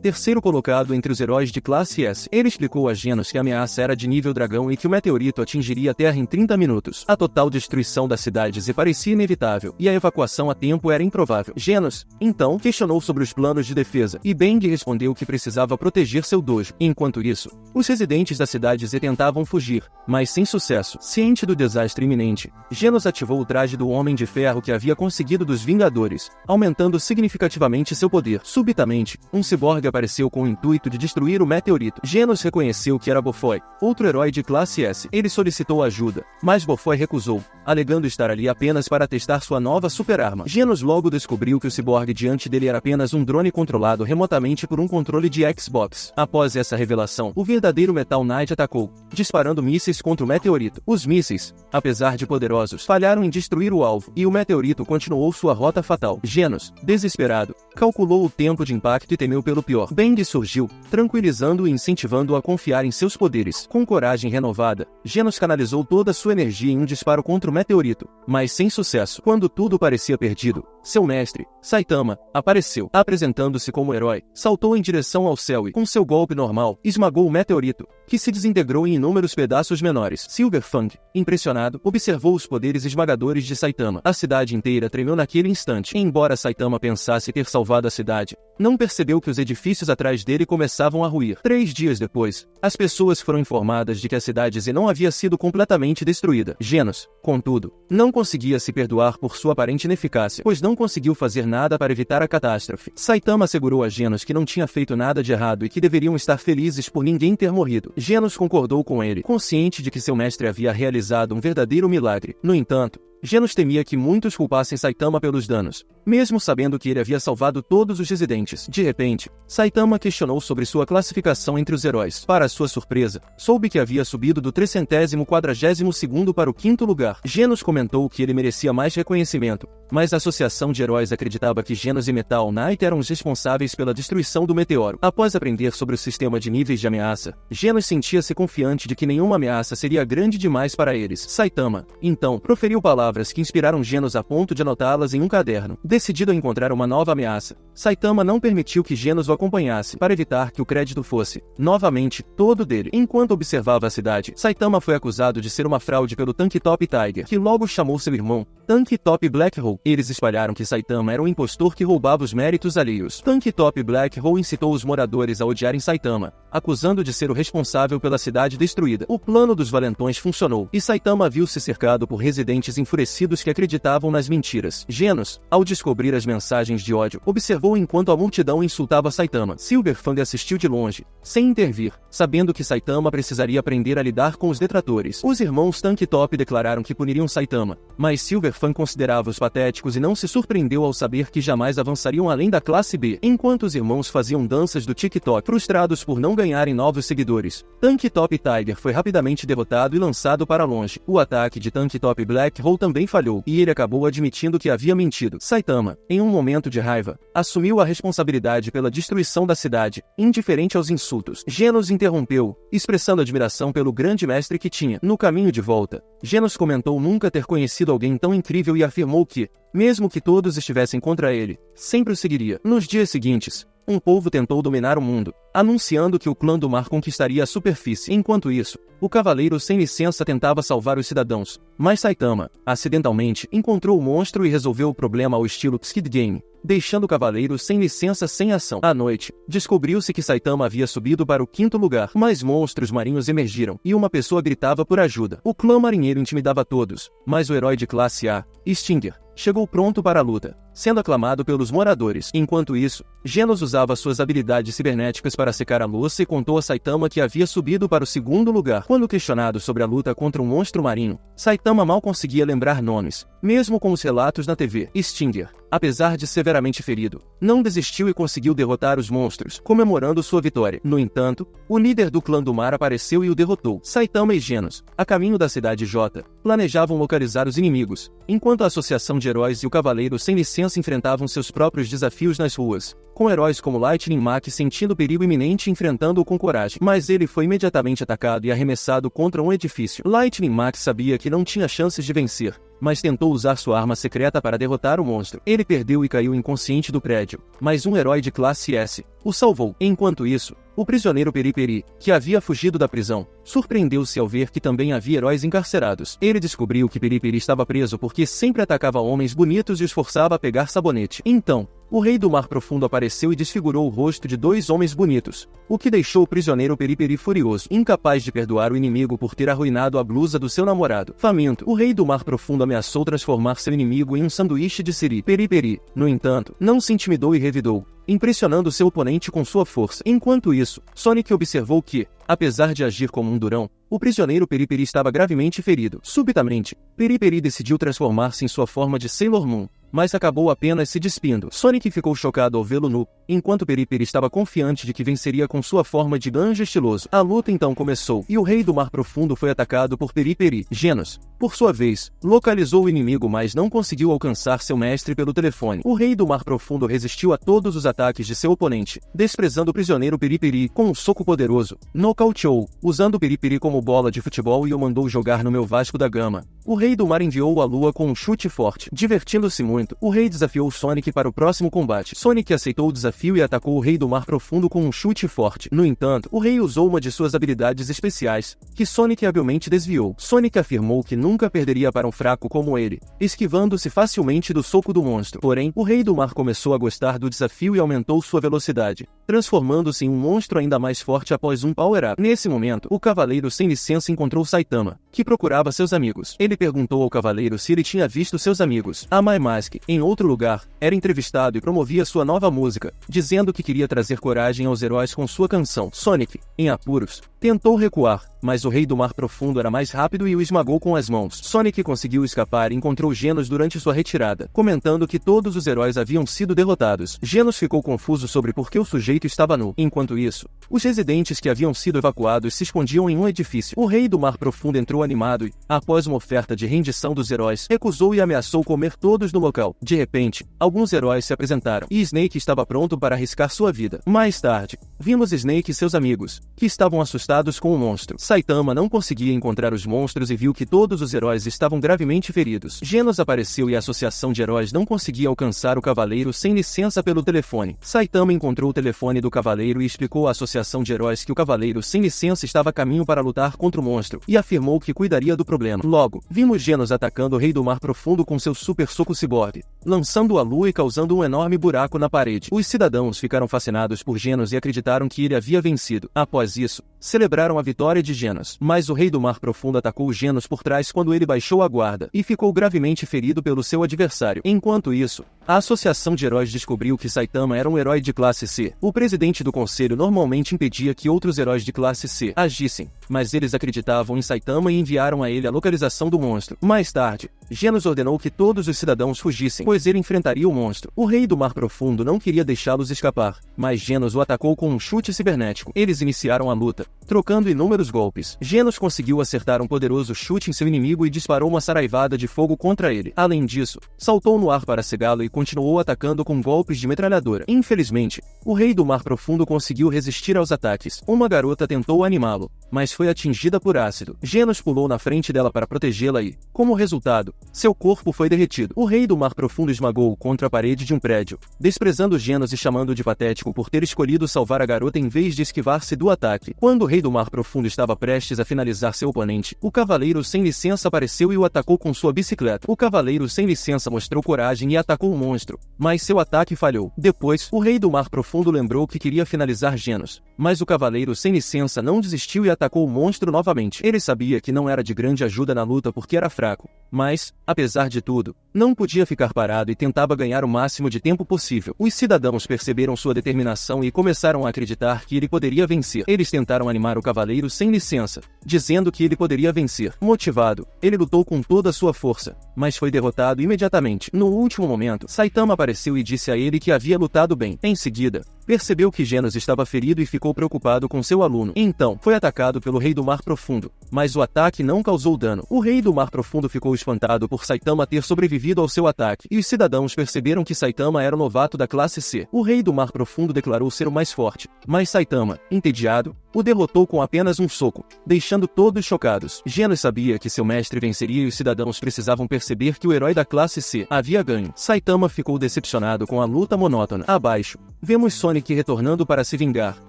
terceiro colocado entre os heróis de classe S. Ele explicou a Genos que a ameaça era de nível dragão e que o meteorito atingiria a Terra em 30 minutos. A total destruição da cidade Z parecia inevitável, e a evacuação a tempo era improvável. Genos, então, questionou sobre os planos de defesa, e Bang respondeu que precisava proteger seu dojo. Enquanto isso, os residentes da cidade Z tentavam fugir, mas sem sucesso. Ciente do desastre iminente, Genos ativou o traje do Homem de Ferro que havia conseguido dos Vingadores, aumentando significativamente seu poder. Subitamente, um ciborgue apareceu com o intuito de destruir o meteorito. Genos reconheceu que era Bofoy, outro herói de classe S. Ele solicitou ajuda, mas Bofoy recusou, alegando estar ali apenas para testar sua nova super-arma. Genos logo descobriu que o ciborgue diante dele era apenas um drone controlado remotamente por um controle de Xbox. Após essa revelação, o verdadeiro Metal Knight atacou, disparando mísseis contra o meteorito. Os mísseis, apesar de poderosos, falharam em destruir o alvo, e o meteorito continuou sua rota fatal. Genos, desesperado, calculou o tempo de impacto e temeu pelo pior. Bang surgiu, tranquilizando e incentivando-o a confiar em seus poderes. Com coragem renovada, Genos canalizou toda sua energia em um disparo contra o meteorito, mas sem sucesso. Quando tudo parecia perdido, seu mestre, Saitama, apareceu. Apresentando-se como herói, saltou em direção ao céu e, com seu golpe normal, esmagou o meteorito, que se desintegrou em inúmeros pedaços menores. Silverfang, impressionado, observou os poderes esmagadores de Saitama. A cidade inteira tremeu naquele instante. Embora Saitama pensasse ter salvado a cidade, não percebeu que os edifícios atrás dele começavam a ruir. 3 dias depois, as pessoas foram informadas de que a cidade Z não havia sido completamente destruída. Genos, contudo, não conseguia se perdoar por sua aparente ineficácia, pois não conseguiu fazer nada para evitar a catástrofe. Saitama assegurou a Genos que não tinha feito nada de errado e que deveriam estar felizes por ninguém ter morrido. Genos concordou com ele, consciente de que seu mestre havia realizado um verdadeiro milagre. No entanto, Genos temia que muitos culpassem Saitama pelos danos, mesmo sabendo que ele havia salvado todos os residentes. De repente, Saitama questionou sobre sua classificação entre os heróis. Para sua surpresa, soube que havia subido do 342º para o 5º lugar. Genos comentou que ele merecia mais reconhecimento, mas a Associação de Heróis acreditava que Genos e Metal Knight eram os responsáveis pela destruição do meteoro. Após aprender sobre o sistema de níveis de ameaça, Genos sentia-se confiante de que nenhuma ameaça seria grande demais para eles. Saitama, então, proferiu palavras que inspiraram Genos a ponto de anotá-las em um caderno. Decidido a encontrar uma nova ameaça, Saitama não permitiu que Genos o acompanhasse, para evitar que o crédito fosse, novamente, todo dele. Enquanto observava a cidade, Saitama foi acusado de ser uma fraude pelo Tank Top Tiger, que logo chamou seu irmão, Tank Top Black Hawk, Eles espalharam que Saitama era um impostor que roubava os méritos alheios. Tank Top Black Hole incitou os moradores a odiarem Saitama, acusando de ser o responsável pela cidade destruída. O plano dos valentões funcionou, e Saitama viu-se cercado por residentes enfurecidos que acreditavam nas mentiras. Genos, ao descobrir as mensagens de ódio, observou enquanto a multidão insultava Saitama. Silverfang assistiu de longe, sem intervir, sabendo que Saitama precisaria aprender a lidar com os detratores. Os irmãos Tank Top declararam que puniriam Saitama, mas Silverfang considerava-os patéticos e não se surpreendeu ao saber que jamais avançariam além da classe B. Enquanto os irmãos faziam danças do TikTok, frustrados por não ganharem novos seguidores, Tank Top Tiger foi rapidamente derrotado e lançado para longe. O ataque de Tank Top Black Hole também falhou, e ele acabou admitindo que havia mentido. Saitama, em um momento de raiva, assumiu a responsabilidade pela destruição da cidade, indiferente aos insultos. Genos interrompeu, expressando admiração pelo grande mestre que tinha. No caminho de volta, Genos comentou nunca ter conhecido alguém tão incrível e afirmou que, mesmo que todos estivessem contra ele, sempre o seguiria. Nos dias seguintes, um povo tentou dominar o mundo, anunciando que o clã do mar conquistaria a superfície. Enquanto isso, o cavaleiro sem licença tentava salvar os cidadãos, mas Saitama, acidentalmente, encontrou o monstro e resolveu o problema ao estilo Skid Game, deixando o cavaleiro sem licença sem ação. À noite, descobriu-se que Saitama havia subido para o 5º lugar, mas monstros marinhos emergiram, e uma pessoa gritava por ajuda. O clã marinheiro intimidava todos, mas o herói de classe A, Stinger, chegou pronto para a luta, sendo aclamado pelos moradores. Enquanto isso, Genos usava suas habilidades cibernéticas para secar a louça e contou a Saitama que havia subido para o 2º lugar. Quando questionado sobre a luta contra um monstro marinho, Saitama mal conseguia lembrar nomes, mesmo com os relatos na TV. Stinger, apesar de severamente ferido, não desistiu e conseguiu derrotar os monstros, comemorando sua vitória. No entanto, o líder do clã do mar apareceu e o derrotou. Saitama e Genos, a caminho da cidade J, planejavam localizar os inimigos, enquanto a associação de heróis e o cavaleiro sem licença enfrentavam seus próprios desafios nas ruas, com heróis como Lightning Mac sentindo perigo iminente e enfrentando-o com coragem. Mas ele foi imediatamente atacado e arremessado contra um edifício. Lightning Mac sabia que não tinha chances de vencer, mas tentou usar sua arma secreta para derrotar o monstro. Ele perdeu e caiu inconsciente do prédio, mas um herói de classe S o salvou. Enquanto isso, o prisioneiro Periperi, que havia fugido da prisão, surpreendeu-se ao ver que também havia heróis encarcerados. Ele descobriu que Periperi estava preso porque sempre atacava homens bonitos e os forçava a pegar sabonete. Então, o rei do mar profundo apareceu e desfigurou o rosto de 2 homens bonitos, o que deixou o prisioneiro Periperi furioso, incapaz de perdoar o inimigo por ter arruinado a blusa do seu namorado. Faminto, o rei do mar profundo ameaçou transformar seu inimigo em um sanduíche de siri. Periperi, no entanto, não se intimidou e revidou, impressionando seu oponente com sua força. Enquanto isso, Sonic observou que, apesar de agir como um durão, o prisioneiro Periperi estava gravemente ferido. Subitamente, Periperi decidiu transformar-se em sua forma de Sailor Moon, mas acabou apenas se despindo. Sonic ficou chocado ao vê-lo nu, enquanto Periperi estava confiante de que venceria com sua forma de anjo estiloso. A luta então começou, e o rei do mar profundo foi atacado por Periperi. Genos, por sua vez, localizou o inimigo mas não conseguiu alcançar seu mestre pelo telefone. O rei do mar profundo resistiu a todos os ataques de seu oponente, desprezando o prisioneiro Periperi. Com um soco poderoso, nocauteou, usando Periperi como bola de futebol e o mandou jogar no meu Vasco da Gama. O rei do mar enviou a lua com um chute forte. Divertindo-se muito, o rei desafiou Sonic para o próximo combate. Sonic aceitou o desafio e atacou o rei do mar profundo com um chute forte. No entanto, o rei usou uma de suas habilidades especiais, que Sonic habilmente desviou. Sonic afirmou que nunca perderia para um fraco como ele, esquivando-se facilmente do soco do monstro. Porém, o rei do mar começou a gostar do desafio e aumentou sua velocidade, transformando-se em um monstro ainda mais forte após um power-up. Nesse momento, o cavaleiro sem licença encontrou Saitama, que procurava seus amigos. Ele perguntou ao cavaleiro se ele tinha visto seus amigos. A My Mask, em outro lugar, era entrevistado e promovia sua nova música, dizendo que queria trazer coragem aos heróis com sua canção. Sonic, em apuros, tentou recuar, mas o rei do mar profundo era mais rápido e o esmagou com as mãos. Sonic conseguiu escapar e encontrou Genos durante sua retirada, comentando que todos os heróis haviam sido derrotados. Genos ficou confuso sobre por que o sujeito estava nu. Enquanto isso, os residentes que haviam sido evacuados se escondiam em um edifício. O rei do mar profundo entrou animado e, após uma oferta de rendição dos heróis, recusou e ameaçou comer todos no local. De repente, alguns heróis se apresentaram, e Snake estava pronto para arriscar sua vida. Mais tarde, vimos Snake e seus amigos, que estavam assustados com o monstro. Saitama não conseguia encontrar os monstros e viu que todos os heróis estavam gravemente feridos. Genos apareceu e a associação de heróis não conseguia alcançar o cavaleiro sem licença pelo telefone. Saitama encontrou o telefone do cavaleiro e explicou à associação de heróis que o cavaleiro sem licença estava a caminho para lutar contra o monstro, e afirmou que cuidaria do problema. Logo, vimos Genos atacando o Rei do Mar Profundo com seu super soco ciborgue, lançando-o à lua e causando um enorme buraco na parede. Os cidadãos ficaram fascinados por Genos e acreditaram que ele havia vencido. Após isso, celebraram a vitória de Genos. Mas o Rei do Mar Profundo atacou Genos por trás quando ele baixou a guarda, e ficou gravemente ferido pelo seu adversário. Enquanto isso, a Associação de Heróis descobriu que Saitama era um herói de classe C. O presidente do conselho normalmente impedia que outros heróis de classe C agissem, mas eles acreditavam em Saitama e enviaram a ele a localização do monstro. Mais tarde, Genos ordenou que todos os cidadãos fugissem, pois ele enfrentaria o monstro. O Rei do Mar Profundo não queria deixá-los escapar, mas Genos o atacou com um chute cibernético. Eles iniciaram a luta, trocando inúmeros golpes. Genos conseguiu acertar um poderoso chute em seu inimigo e disparou uma saraivada de fogo contra ele. Além disso, saltou no ar para cegá-lo e continuou atacando com golpes de metralhadora. Infelizmente, o Rei do Mar Profundo conseguiu resistir aos ataques. Uma garota tentou animá-lo, mas foi atingida por ácido. Genos pulou na frente dela para protegê-la e, como resultado, seu corpo foi derretido. O Rei do Mar Profundo esmagou-o contra a parede de um prédio, desprezando Genos e chamando-o de patético por ter escolhido salvar a garota em vez de esquivar-se do ataque. Quando o Rei do Mar Profundo estava prestes a finalizar seu oponente, o Cavaleiro Sem Licença apareceu e o atacou com sua bicicleta. O Cavaleiro Sem Licença mostrou coragem e atacou o monstro, mas seu ataque falhou. Depois, o Rei do Mar Profundo lembrou que queria finalizar Genos, mas o Cavaleiro Sem Licença não desistiu e atacou o monstro novamente. Ele sabia que não era de grande ajuda na luta porque era fraco, mas, apesar de tudo, não podia ficar parado e tentava ganhar o máximo de tempo possível. Os cidadãos perceberam sua determinação e começaram a acreditar que ele poderia vencer. Eles tentaram animar o Cavaleiro Sem Licença, dizendo que ele poderia vencer. Motivado, ele lutou com toda a sua força, mas foi derrotado imediatamente. No último momento, Saitama apareceu e disse a ele que havia lutado bem. Em seguida, percebeu que Genos estava ferido e ficou preocupado com seu aluno. Então, foi atacado pelo Rei do Mar Profundo, mas o ataque não causou dano. O Rei do Mar Profundo ficou espantado por Saitama ter sobrevivido ao seu ataque, e os cidadãos perceberam que Saitama era o novato da classe C. O Rei do Mar Profundo declarou ser o mais forte, mas Saitama, entediado, o derrotou com apenas um soco, deixando todos chocados. Genos sabia que seu mestre venceria e os cidadãos precisavam perceber que o herói da classe C havia ganho. Saitama ficou decepcionado com a luta monótona. Abaixo, vemos Sonic retornando para se vingar,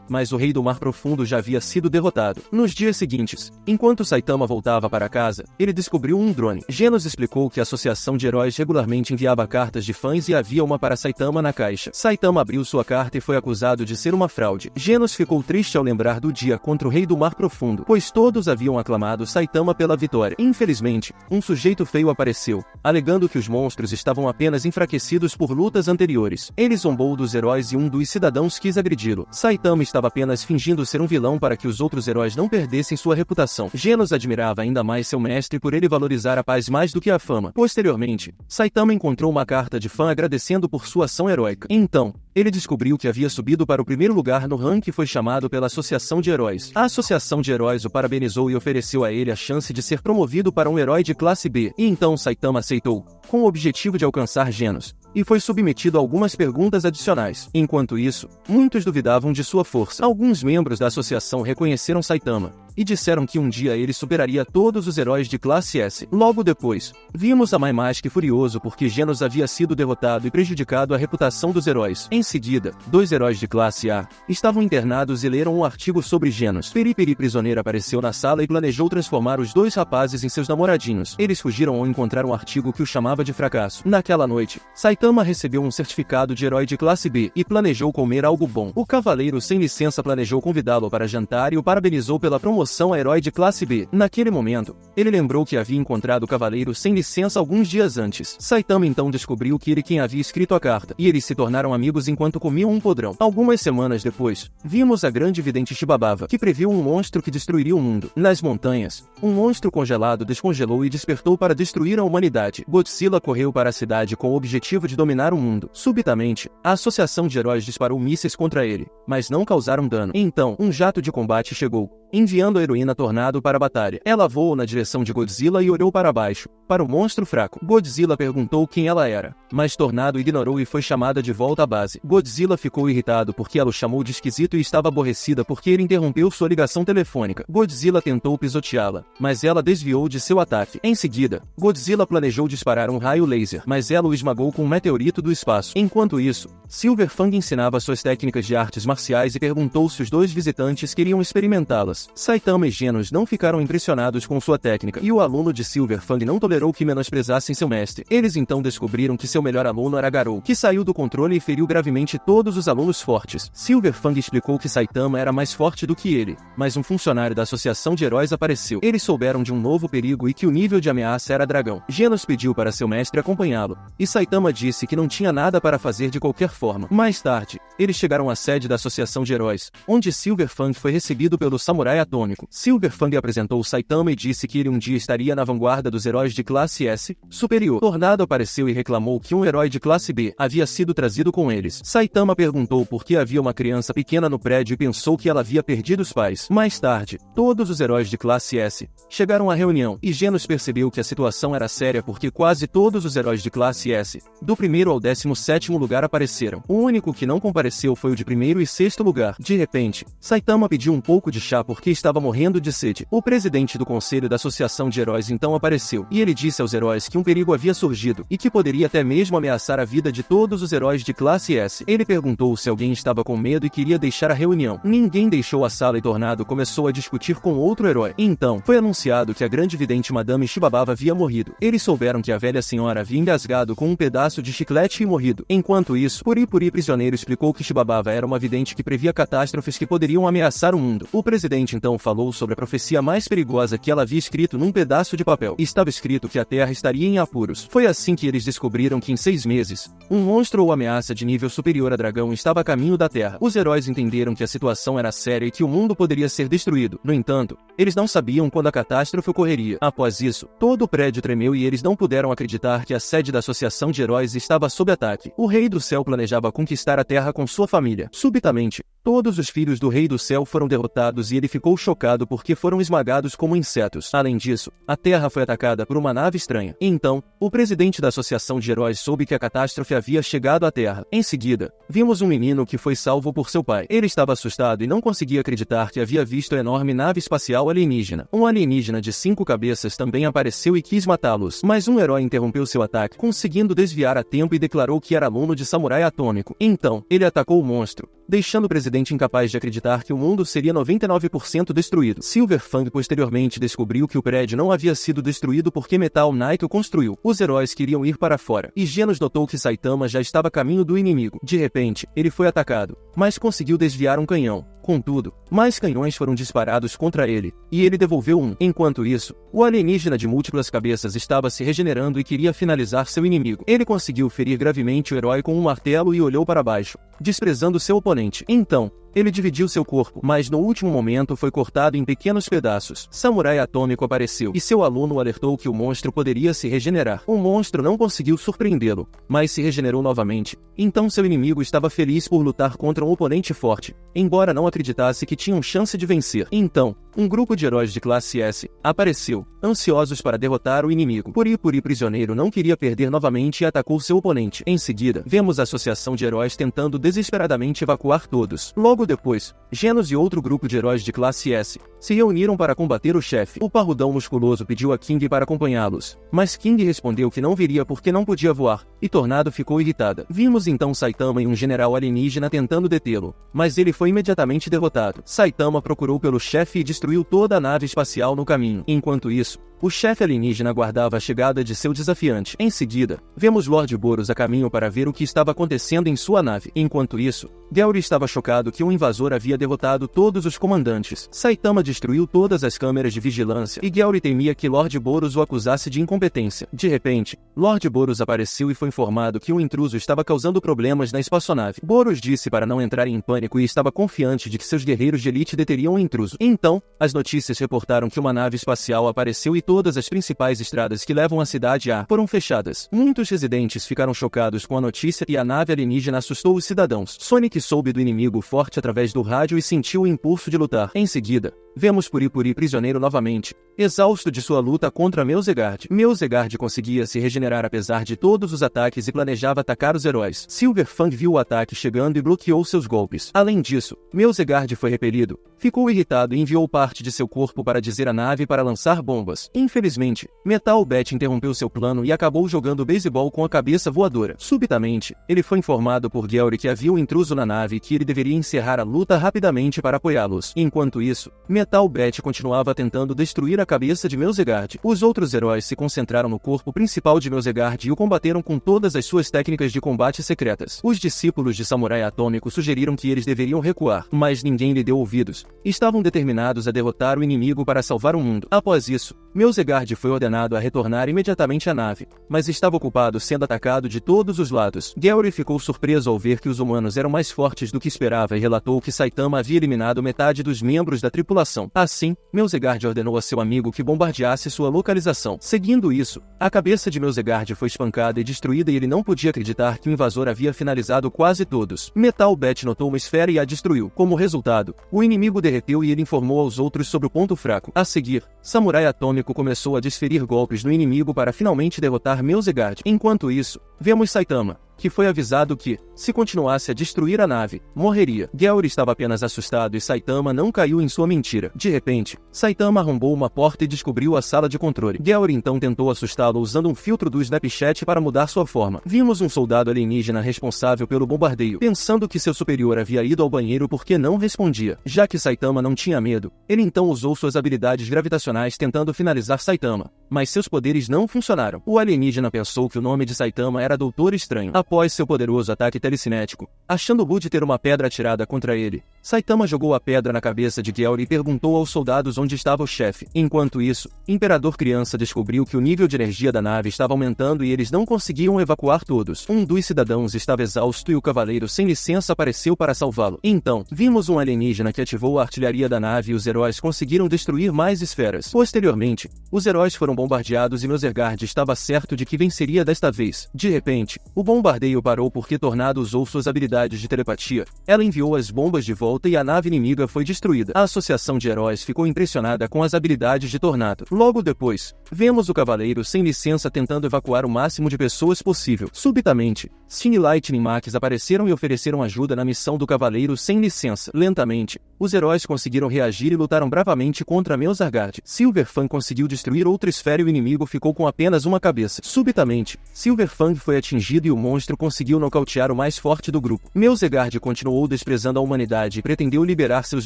mas o Rei do Mar Profundo já havia sido derrotado. Nos dias seguintes, enquanto Saitama voltava para casa, ele descobriu um drone. Genos explicou que a Associação de Heróis regularmente enviava cartas de fãs e havia uma para Saitama na caixa. Saitama abriu sua carta e foi acusado de ser uma fraude. Genos ficou triste ao lembrar do dia contra o Rei do Mar Profundo, pois todos haviam aclamado Saitama pela vitória. Infelizmente, um sujeito feio apareceu, alegando que os monstros estavam apenas enfraquecidos por lutas anteriores. Ele zombou dos heróis e um dos cidadãos quis agredi-lo. Saitama estava apenas fingindo ser um vilão para que os outros heróis não perdessem sua reputação. Genos admirava ainda mais seu mestre por ele valorizar a paz mais do que a fama. Posteriormente, Saitama encontrou uma carta de fã agradecendo por sua ação heróica. Então, ele descobriu que havia subido para o primeiro lugar no ranking e foi chamado pela Associação de Heróis. A Associação de Heróis o parabenizou e ofereceu a ele a chance de ser promovido para um herói de classe B. E então Saitama aceitou, com o objetivo de alcançar Genos, e foi submetido a algumas perguntas adicionais. Enquanto isso, muitos duvidavam de sua força. Alguns membros da associação reconheceram Saitama e disseram que um dia ele superaria todos os heróis de classe S. Logo depois, vimos a Mai mais que furioso porque Genos havia sido derrotado e prejudicado a reputação dos heróis. Em seguida, 2 heróis de classe A estavam internados e leram um artigo sobre Genos. Periperi prisioneiro apareceu na sala e planejou transformar os 2 rapazes em seus namoradinhos. Eles fugiram ao encontrar um artigo que o chamava de fracasso. Naquela noite, Saitama recebeu um certificado de herói de classe B e planejou comer algo bom. O Cavaleiro Sem Licença planejou convidá-lo para jantar e o parabenizou pela promoção a herói de classe B. Naquele momento, ele lembrou que havia encontrado o Cavaleiro Sem Licença alguns dias antes. Saitama então descobriu que ele quem havia escrito a carta, e eles se tornaram amigos enquanto comiam um podrão. Algumas semanas depois, vimos a grande vidente Shibababa, que previu um monstro que destruiria o mundo. Nas montanhas, um monstro congelado descongelou e despertou para destruir a humanidade. Godzilla correu para a cidade com o objetivo de dominar o mundo. Subitamente, a Associação de Heróis disparou mísseis contra ele, mas não causaram dano. Então, um jato de combate chegou, enviando a heroína Tornado para a batalha. Ela voou na direção de Godzilla e olhou para baixo, para o monstro fraco. Godzilla perguntou quem ela era, mas Tornado ignorou e foi chamada de volta à base. Godzilla ficou irritado porque ela o chamou de esquisito e estava aborrecida porque ele interrompeu sua ligação telefônica. Godzilla tentou pisoteá-la, mas ela desviou de seu ataque. Em seguida, Godzilla planejou disparar um raio laser, mas ela o esmagou com um meteorito do espaço. Enquanto isso, Silver Fang ensinava suas técnicas de artes marciais e perguntou se os dois visitantes queriam experimentá-las. Saitama e Genos não ficaram impressionados com sua técnica, e o aluno de Silver Fang não tolerou que menosprezassem seu mestre. Eles então descobriram que seu melhor aluno era Garou, que saiu do controle e feriu gravemente todos os alunos fortes. Silver Fang explicou que Saitama era mais forte do que ele, mas um funcionário da Associação de Heróis apareceu. Eles souberam de um novo perigo e que o nível de ameaça era dragão. Genos pediu para seu mestre acompanhá-lo, e Saitama disse que não tinha nada para fazer de qualquer forma. Mais tarde, eles chegaram à sede da Associação de Heróis, onde Silver Fang foi recebido pelo samurai atômico. Silver Fang apresentou Saitama e disse que ele um dia estaria na vanguarda dos heróis de classe S superior. Tornado apareceu e reclamou que um herói de classe B havia sido trazido com eles. Saitama perguntou por que havia uma criança pequena no prédio e pensou que ela havia perdido os pais. Mais tarde, todos os heróis de classe S chegaram à reunião, e Genos percebeu que a situação era séria porque quase todos os heróis de classe S, do primeiro ao 17º lugar, apareceram. O único que não compareceu foi o de primeiro e sexto lugar. De repente, Saitama pediu um pouco de chá porque estava morrendo de sede. O presidente do conselho da Associação de Heróis então apareceu, e ele disse aos heróis que um perigo havia surgido, e que poderia até mesmo ameaçar a vida de todos os heróis de classe S. Ele perguntou se alguém estava com medo e queria deixar a reunião. Ninguém deixou a sala e Tornado começou a discutir com outro herói. Então, foi anunciado que a grande vidente Madame Shibababa havia morrido. Eles souberam que a velha senhora havia engasgado com um pedaço de chiclete e morrido. Enquanto isso, Puri prisioneiro explicou que Shibababa era uma vidente que previa catástrofes que poderiam ameaçar o mundo. O presidente então falou sobre a profecia mais perigosa que ela havia escrito num pedaço de papel. Estava escrito que a Terra estaria em apuros. Foi assim que eles descobriram que em 6 meses, um monstro ou ameaça de nível superior a dragão estava a caminho da Terra. Os heróis entenderam que a situação era séria e que o mundo poderia ser destruído. No entanto, eles não sabiam quando a catástrofe ocorreria. Após isso, todo o prédio tremeu e eles não puderam acreditar que a sede da Associação de Heróis estava sob ataque. O Rei do Céu planejava conquistar a Terra com sua família. Subitamente, todos os filhos do Rei do Céu foram derrotados e ele ficou chocado porque foram esmagados como insetos. Além disso, a Terra foi atacada por uma nave estranha. Então, o presidente da Associação de Heróis soube que a catástrofe havia chegado à Terra. Em seguida, vimos um menino que foi salvo por seu pai. Ele estava assustado e não conseguia acreditar que havia visto a enorme nave espacial alienígena. Um alienígena de 5 cabeças também apareceu e quis matá-los, mas um herói interrompeu seu ataque, conseguindo desviar a tempo, e declarou que era aluno de samurai atômico. Então, ele atacou o monstro, deixando o presidente incapaz de acreditar que o mundo seria 99% destruído. Silver Fang posteriormente descobriu que o prédio não havia sido destruído porque Metal Knight o construiu. Os heróis queriam ir para fora, e Genos notou que Saitama já estava a caminho do inimigo. De repente, ele foi atacado, mas conseguiu desviar um canhão. Contudo, mais canhões foram disparados contra ele, e ele devolveu um. Enquanto isso, o alienígena de múltiplas cabeças estava se regenerando e queria finalizar seu inimigo. Ele conseguiu ferir gravemente o herói com um martelo e olhou para baixo, desprezando seu oponente. Então, ele dividiu seu corpo, mas no último momento foi cortado em pequenos pedaços. Samurai Atômico apareceu, e seu aluno alertou que o monstro poderia se regenerar. O monstro não conseguiu surpreendê-lo, mas se regenerou novamente. Então seu inimigo estava feliz por lutar contra um oponente forte, embora não acreditasse que tinham chance de vencer. Então, um grupo de heróis de classe S apareceu, ansiosos para derrotar o inimigo. Puri prisioneiro não queria perder novamente e atacou seu oponente. Em seguida, vemos a Associação de Heróis tentando desesperadamente evacuar todos. Logo depois, Genos e outro grupo de heróis de classe S se reuniram para combater o chefe. O parrudão musculoso pediu a King para acompanhá-los, mas King respondeu que não viria porque não podia voar, e Tornado ficou irritada. Vimos então Saitama e um general alienígena tentando detê-lo, mas ele foi imediatamente derrotado. Saitama procurou pelo chefe e destruiu toda a nave espacial no caminho. Enquanto isso, o chefe alienígena aguardava a chegada de seu desafiante. Em seguida, vemos Lord Boros a caminho para ver o que estava acontecendo em sua nave. Enquanto isso, Gauri estava chocado que um invasor havia derrotado todos os comandantes. Saitama destruiu todas as câmeras de vigilância, e Gauri temia que Lord Boros o acusasse de incompetência. De repente, Lord Boros apareceu e foi informado que um intruso estava causando problemas na espaçonave. Boros disse para não entrar em pânico e estava confiante de que seus guerreiros de elite deteriam o intruso. Então, as notícias reportaram que uma nave espacial apareceu e todas as principais estradas que levam à cidade A foram fechadas. Muitos residentes ficaram chocados com a notícia e a nave alienígena assustou os cidadãos. Sonic soube do inimigo forte através do rádio e sentiu o impulso de lutar. Em seguida, vemos Puri prisioneiro novamente, exausto de sua luta contra Melzegard. Melzegard conseguia se regenerar apesar de todos os ataques e planejava atacar os heróis. Silverfang viu o ataque chegando e bloqueou seus golpes. Além disso, Melzegard foi repelido, ficou irritado e enviou parte de seu corpo para dizer à nave para lançar bombas. Infelizmente, Metal Bat interrompeu seu plano e acabou jogando beisebol com a cabeça voadora. Subitamente, ele foi informado por Gelry que havia um intruso na nave e que ele deveria encerrar a luta rapidamente para apoiá-los. Enquanto isso, Metal Bat continuava tentando destruir a cabeça de Melzegard. Os outros heróis se concentraram no corpo principal de Melzegard e o combateram com todas as suas técnicas de combate secretas. Os discípulos de Samurai Atômico sugeriram que eles deveriam recuar, mas ninguém lhe deu ouvidos. Estavam determinados a derrotar o inimigo para salvar o mundo. Após isso, Melzegard foi ordenado a retornar imediatamente à nave, mas estava ocupado sendo atacado de todos os lados. Gelry ficou surpreso ao ver que os humanos eram mais fortes do que esperava e relatou que Saitama havia eliminado metade dos membros da tripulação. Assim, Melzegard ordenou a seu amigo que bombardeasse sua localização. Seguindo isso, a cabeça de Melzegard foi espancada e destruída e ele não podia acreditar que o invasor havia finalizado quase todos. Metal Bat notou uma esfera e a destruiu. Como resultado, o inimigo derreteu e ele informou aos outros sobre o ponto fraco. A seguir, Samurai Atômico começou a desferir golpes no inimigo para finalmente derrotar Melzegard. Enquanto isso, vemos Saitama, que foi avisado que, se continuasse a destruir a nave, morreria. Gelry estava apenas assustado e Saitama não caiu em sua mentira. De repente, Saitama arrombou uma porta e descobriu a sala de controle. Gelry então tentou assustá-lo usando um filtro do Snapchat para mudar sua forma. Vimos um soldado alienígena responsável pelo bombardeio. Pensando que seu superior havia ido ao banheiro porque não respondia. Já que Saitama não tinha medo, ele então usou suas habilidades gravitacionais tentando finalizar Saitama, mas seus poderes não funcionaram. O alienígena pensou que o nome de Saitama era Doutor Estranho. Após seu poderoso ataque telecinético, achando rude ter uma pedra atirada contra ele, Saitama jogou a pedra na cabeça de Gelry e perguntou aos soldados onde estava o chefe. Enquanto isso, Imperador Criança descobriu que o nível de energia da nave estava aumentando e eles não conseguiam evacuar todos. Um dos cidadãos estava exausto e o cavaleiro sem licença apareceu para salvá-lo. Então, vimos um alienígena que ativou a artilharia da nave e os heróis conseguiram destruir mais esferas. Posteriormente, os heróis foram bombardeados e Melzegard estava certo de que venceria desta vez. De repente, o bombardeio parou porque Tornado usou suas habilidades de telepatia. Ela enviou as bombas de volta e a nave inimiga foi destruída. A associação de heróis ficou impressionada com as habilidades de Tornado. Logo depois, vemos o cavaleiro sem licença tentando evacuar o máximo de pessoas possível. Subitamente, Sin e Lightning Max apareceram e ofereceram ajuda na missão do cavaleiro sem licença. Lentamente, os heróis conseguiram reagir e lutaram bravamente contra Melzegard. Silverfang conseguiu destruir outra esfera e o inimigo ficou com apenas uma cabeça. Subitamente, Silverfang foi atingido e o monstro conseguiu nocautear o mais forte do grupo. Melzegard continuou desprezando a humanidade e pretendeu liberar seus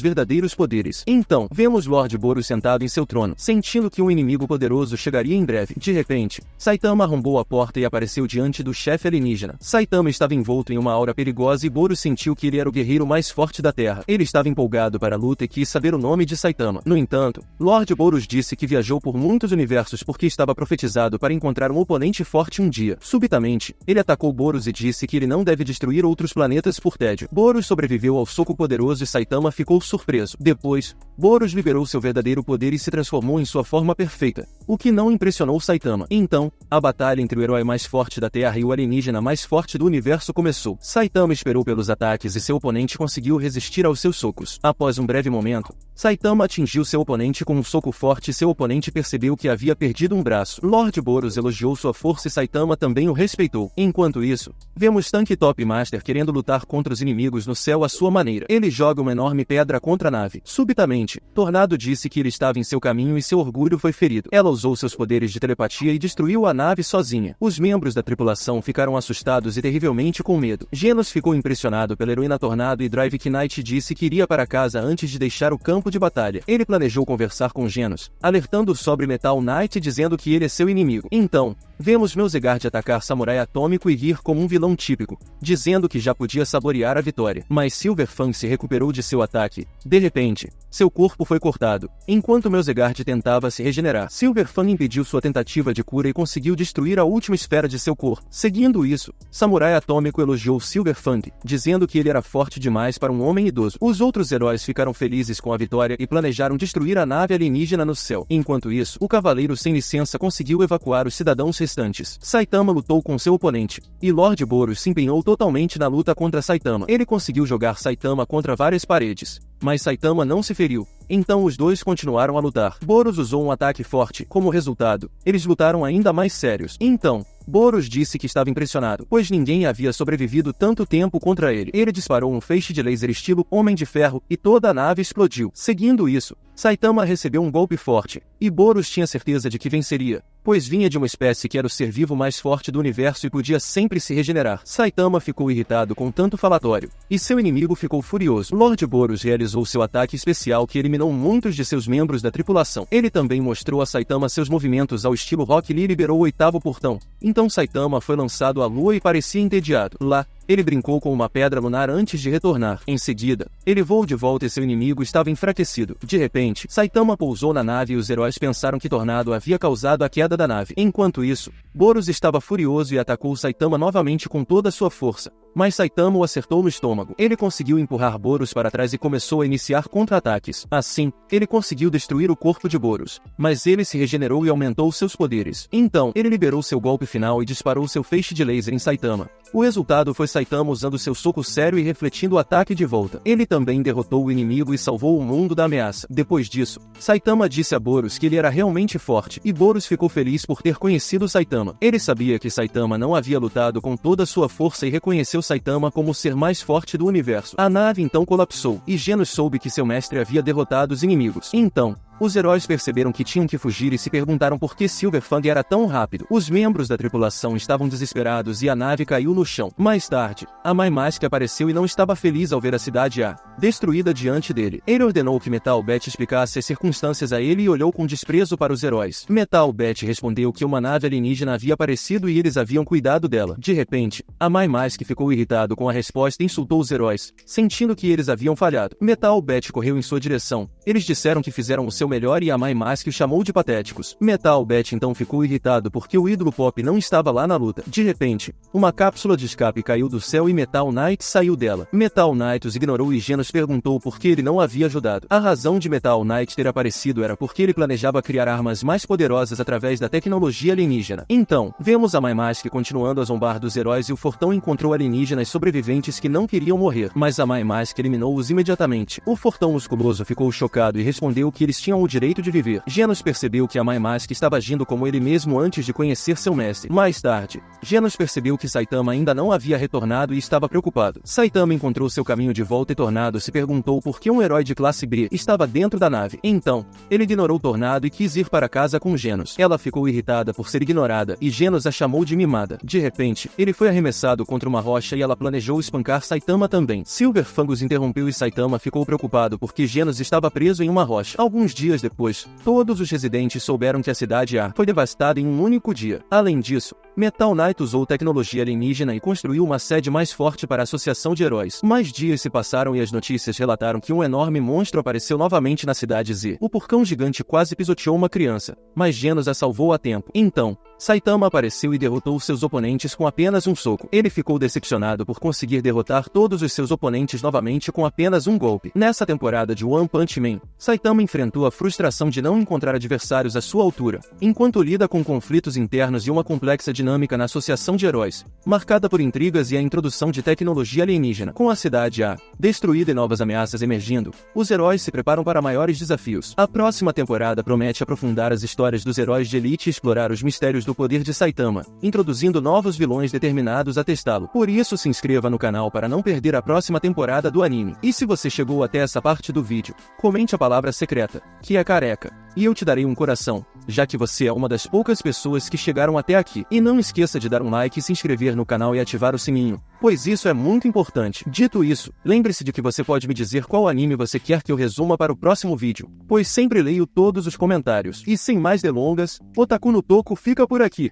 verdadeiros poderes. Então, vemos Lord Boros sentado em seu trono, sentindo que um inimigo poderoso chegaria em breve. De repente, Saitama arrombou a porta e apareceu diante do chefe alienígena. Saitama estava envolto em uma aura perigosa e Boros sentiu que ele era o guerreiro mais forte da Terra. Ele estava empolgado para a luta e quis saber o nome de Saitama. No entanto, Lord Boros disse que viajou por muitos universos porque estava profetizado para encontrar um oponente forte um dia. Subitamente, ele atacou Boros e disse que ele não deve destruir outros planetas por tédio. Boros sobreviveu ao soco poderoso e Saitama ficou surpreso. Depois, Boros liberou seu verdadeiro poder e se transformou em sua forma perfeita, o que não impressionou Saitama. Então, a batalha entre o herói mais forte da Terra e o alienígena mais forte do universo começou. Saitama esperou pelos ataques e seu oponente conseguiu resistir aos seus socos. Após um breve momento, Saitama atingiu seu oponente com um soco forte e seu oponente percebeu que havia perdido um braço. Lord Boros elogiou sua força e Saitama também o respeitou. Enquanto isso, vemos Tank Top Master querendo lutar contra os inimigos no céu à sua maneira. Ele joga uma enorme pedra contra a nave. Subitamente, Tornado disse que ele estava em seu caminho e seu orgulho foi ferido. Ela usou seus poderes de telepatia e destruiu a nave sozinha. Os membros da tripulação ficaram assustados e terrivelmente com medo. Genos ficou impressionado pela heroína Tornado e Drive Knight disse que iria para casa antes de deixar o campo de batalha. Ele planejou conversar com Genos, alertando sobre Metal Knight dizendo que ele é seu inimigo. Então, vemos Melzegard atacar Samurai Atômico e rir como um vilão típico, dizendo que já podia saborear a vitória. Mas Silverfang se recuperou de seu ataque. De repente, seu corpo foi cortado, enquanto Melzegard tentava se regenerar. Silverfang impediu sua tentativa de cura e conseguiu destruir a última esfera de seu corpo. Seguindo isso, Samurai Atômico elogiou Silverfang, dizendo que ele era forte demais para um homem idoso. Os outros heróis ficaram felizes com a vitória e planejaram destruir a nave alienígena no céu. Enquanto isso, o cavaleiro sem licença conseguiu evacuar os cidadãos restantes. Saitama lutou com seu oponente, e Lord Boros se empenhou totalmente na luta contra Saitama. Ele conseguiu jogar Saitama contra várias paredes, mas Saitama não se feriu. Então os dois continuaram a lutar. Boros usou um ataque forte. Como resultado, eles lutaram ainda mais sérios. Então, Boros disse que estava impressionado, pois ninguém havia sobrevivido tanto tempo contra ele. Ele disparou um feixe de laser estilo Homem de Ferro e toda a nave explodiu. Seguindo isso, Saitama recebeu um golpe forte, e Boros tinha certeza de que venceria, pois vinha de uma espécie que era o ser vivo mais forte do universo e podia sempre se regenerar. Saitama ficou irritado com tanto falatório, e seu inimigo ficou furioso. Lord Boros realizou seu ataque especial que eliminou muitos de seus membros da tripulação. Ele também mostrou a Saitama seus movimentos ao estilo Rock Lee e liberou o 8º portão. Então Saitama foi lançado à lua e parecia entediado. Lá, ele brincou com uma pedra lunar antes de retornar. Em seguida, ele voou de volta e seu inimigo estava enfraquecido. De repente, Saitama pousou na nave e os heróis pensaram que Tornado havia causado a queda da nave. Enquanto isso, Boros estava furioso e atacou Saitama novamente com toda a sua força. Mas Saitama o acertou no estômago. Ele conseguiu empurrar Boros para trás e começou a iniciar contra-ataques. Assim, ele conseguiu destruir o corpo de Boros, mas ele se regenerou e aumentou seus poderes. Então, ele liberou seu golpe final e disparou seu feixe de laser em Saitama. O resultado foi Saitama usando seu soco sério e refletindo o ataque de volta. Ele também derrotou o inimigo e salvou o mundo da ameaça. Depois disso, Saitama disse a Boros que ele era realmente forte, e Boros ficou feliz por ter conhecido Saitama. Ele sabia que Saitama não havia lutado com toda a sua força e reconheceu Saitama como o ser mais forte do universo. A nave então colapsou, e Genos soube que seu mestre havia derrotado os inimigos. Então, os heróis perceberam que tinham que fugir e se perguntaram por que Silverfang era tão rápido. Os membros da tripulação estavam desesperados e a nave caiu no chão. Mais tarde, a Mai Mask apareceu e não estava feliz ao ver a cidade destruída diante dele. Ele ordenou que Metal Bat explicasse as circunstâncias a ele e olhou com desprezo para os heróis. Metal Bat respondeu que uma nave alienígena havia aparecido e eles haviam cuidado dela. De repente, a Mai Mask ficou irritado com a resposta e insultou os heróis, sentindo que eles haviam falhado. Metal Bat correu em sua direção. Eles disseram que fizeram o seu melhor e a Mai Mask o chamou de patéticos. Metal Bat então ficou irritado porque o ídolo pop não estava lá na luta. De repente, uma cápsula de escape caiu do céu e Metal Knight saiu dela. Metal Knight os ignorou e Genos perguntou por que ele não havia ajudado. A razão de Metal Knight ter aparecido era porque ele planejava criar armas mais poderosas através da tecnologia alienígena. Então, vemos a Mai Mask continuando a zombar dos heróis e o Fortão encontrou alienígenas sobreviventes que não queriam morrer, mas a Mai Mask eliminou-os imediatamente. O Fortão musculoso ficou chocado e respondeu que eles tinham o direito de viver. Genos percebeu que a Mai Mask estava agindo como ele mesmo antes de conhecer seu mestre. Mais tarde, Genos percebeu que Saitama ainda não havia retornado e estava preocupado. Saitama encontrou seu caminho de volta e Tornado se perguntou por que um herói de classe B estava dentro da nave. Então, ele ignorou Tornado e quis ir para casa com Genos. Ela ficou irritada por ser ignorada e Genos a chamou de mimada. De repente, ele foi arremessado contra uma rocha e ela planejou espancar Saitama também. Silverfang os interrompeu e Saitama ficou preocupado porque Genos estava preso em uma rocha. Alguns dias depois, todos os residentes souberam que a cidade foi devastada em um único dia. Além disso, Metal Knight usou tecnologia alienígena e construiu uma sede mais forte para a Associação de Heróis. Mais dias se passaram e as notícias relataram que um enorme monstro apareceu novamente na cidade Z. O porcão gigante quase pisoteou uma criança, mas Genos a salvou a tempo. Então, Saitama apareceu e derrotou seus oponentes com apenas um soco. Ele ficou decepcionado por conseguir derrotar todos os seus oponentes novamente com apenas um golpe. Nessa temporada de One Punch Man, Saitama enfrentou a frustração de não encontrar adversários à sua altura, enquanto lida com conflitos internos e uma complexa dinâmica na Associação de Heróis, marcada por intrigas e a introdução de tecnologia alienígena. Com a cidade destruída e novas ameaças emergindo, os heróis se preparam para maiores desafios. A próxima temporada promete aprofundar as histórias dos heróis de elite e explorar os mistérios do poder de Saitama, introduzindo novos vilões determinados a testá-lo. Por isso se inscreva no canal para não perder a próxima temporada do anime. E se você chegou até essa parte do vídeo, comente a palavra secreta, que é careca, e eu te darei um coração, já que você é uma das poucas pessoas que chegaram até aqui. E não esqueça de dar um like e se inscrever no canal e ativar o sininho, pois isso é muito importante. Dito isso, lembre-se de que você pode me dizer qual anime você quer que eu resuma para o próximo vídeo, pois sempre leio todos os comentários. E sem mais delongas, Otaku no Toco fica por aqui.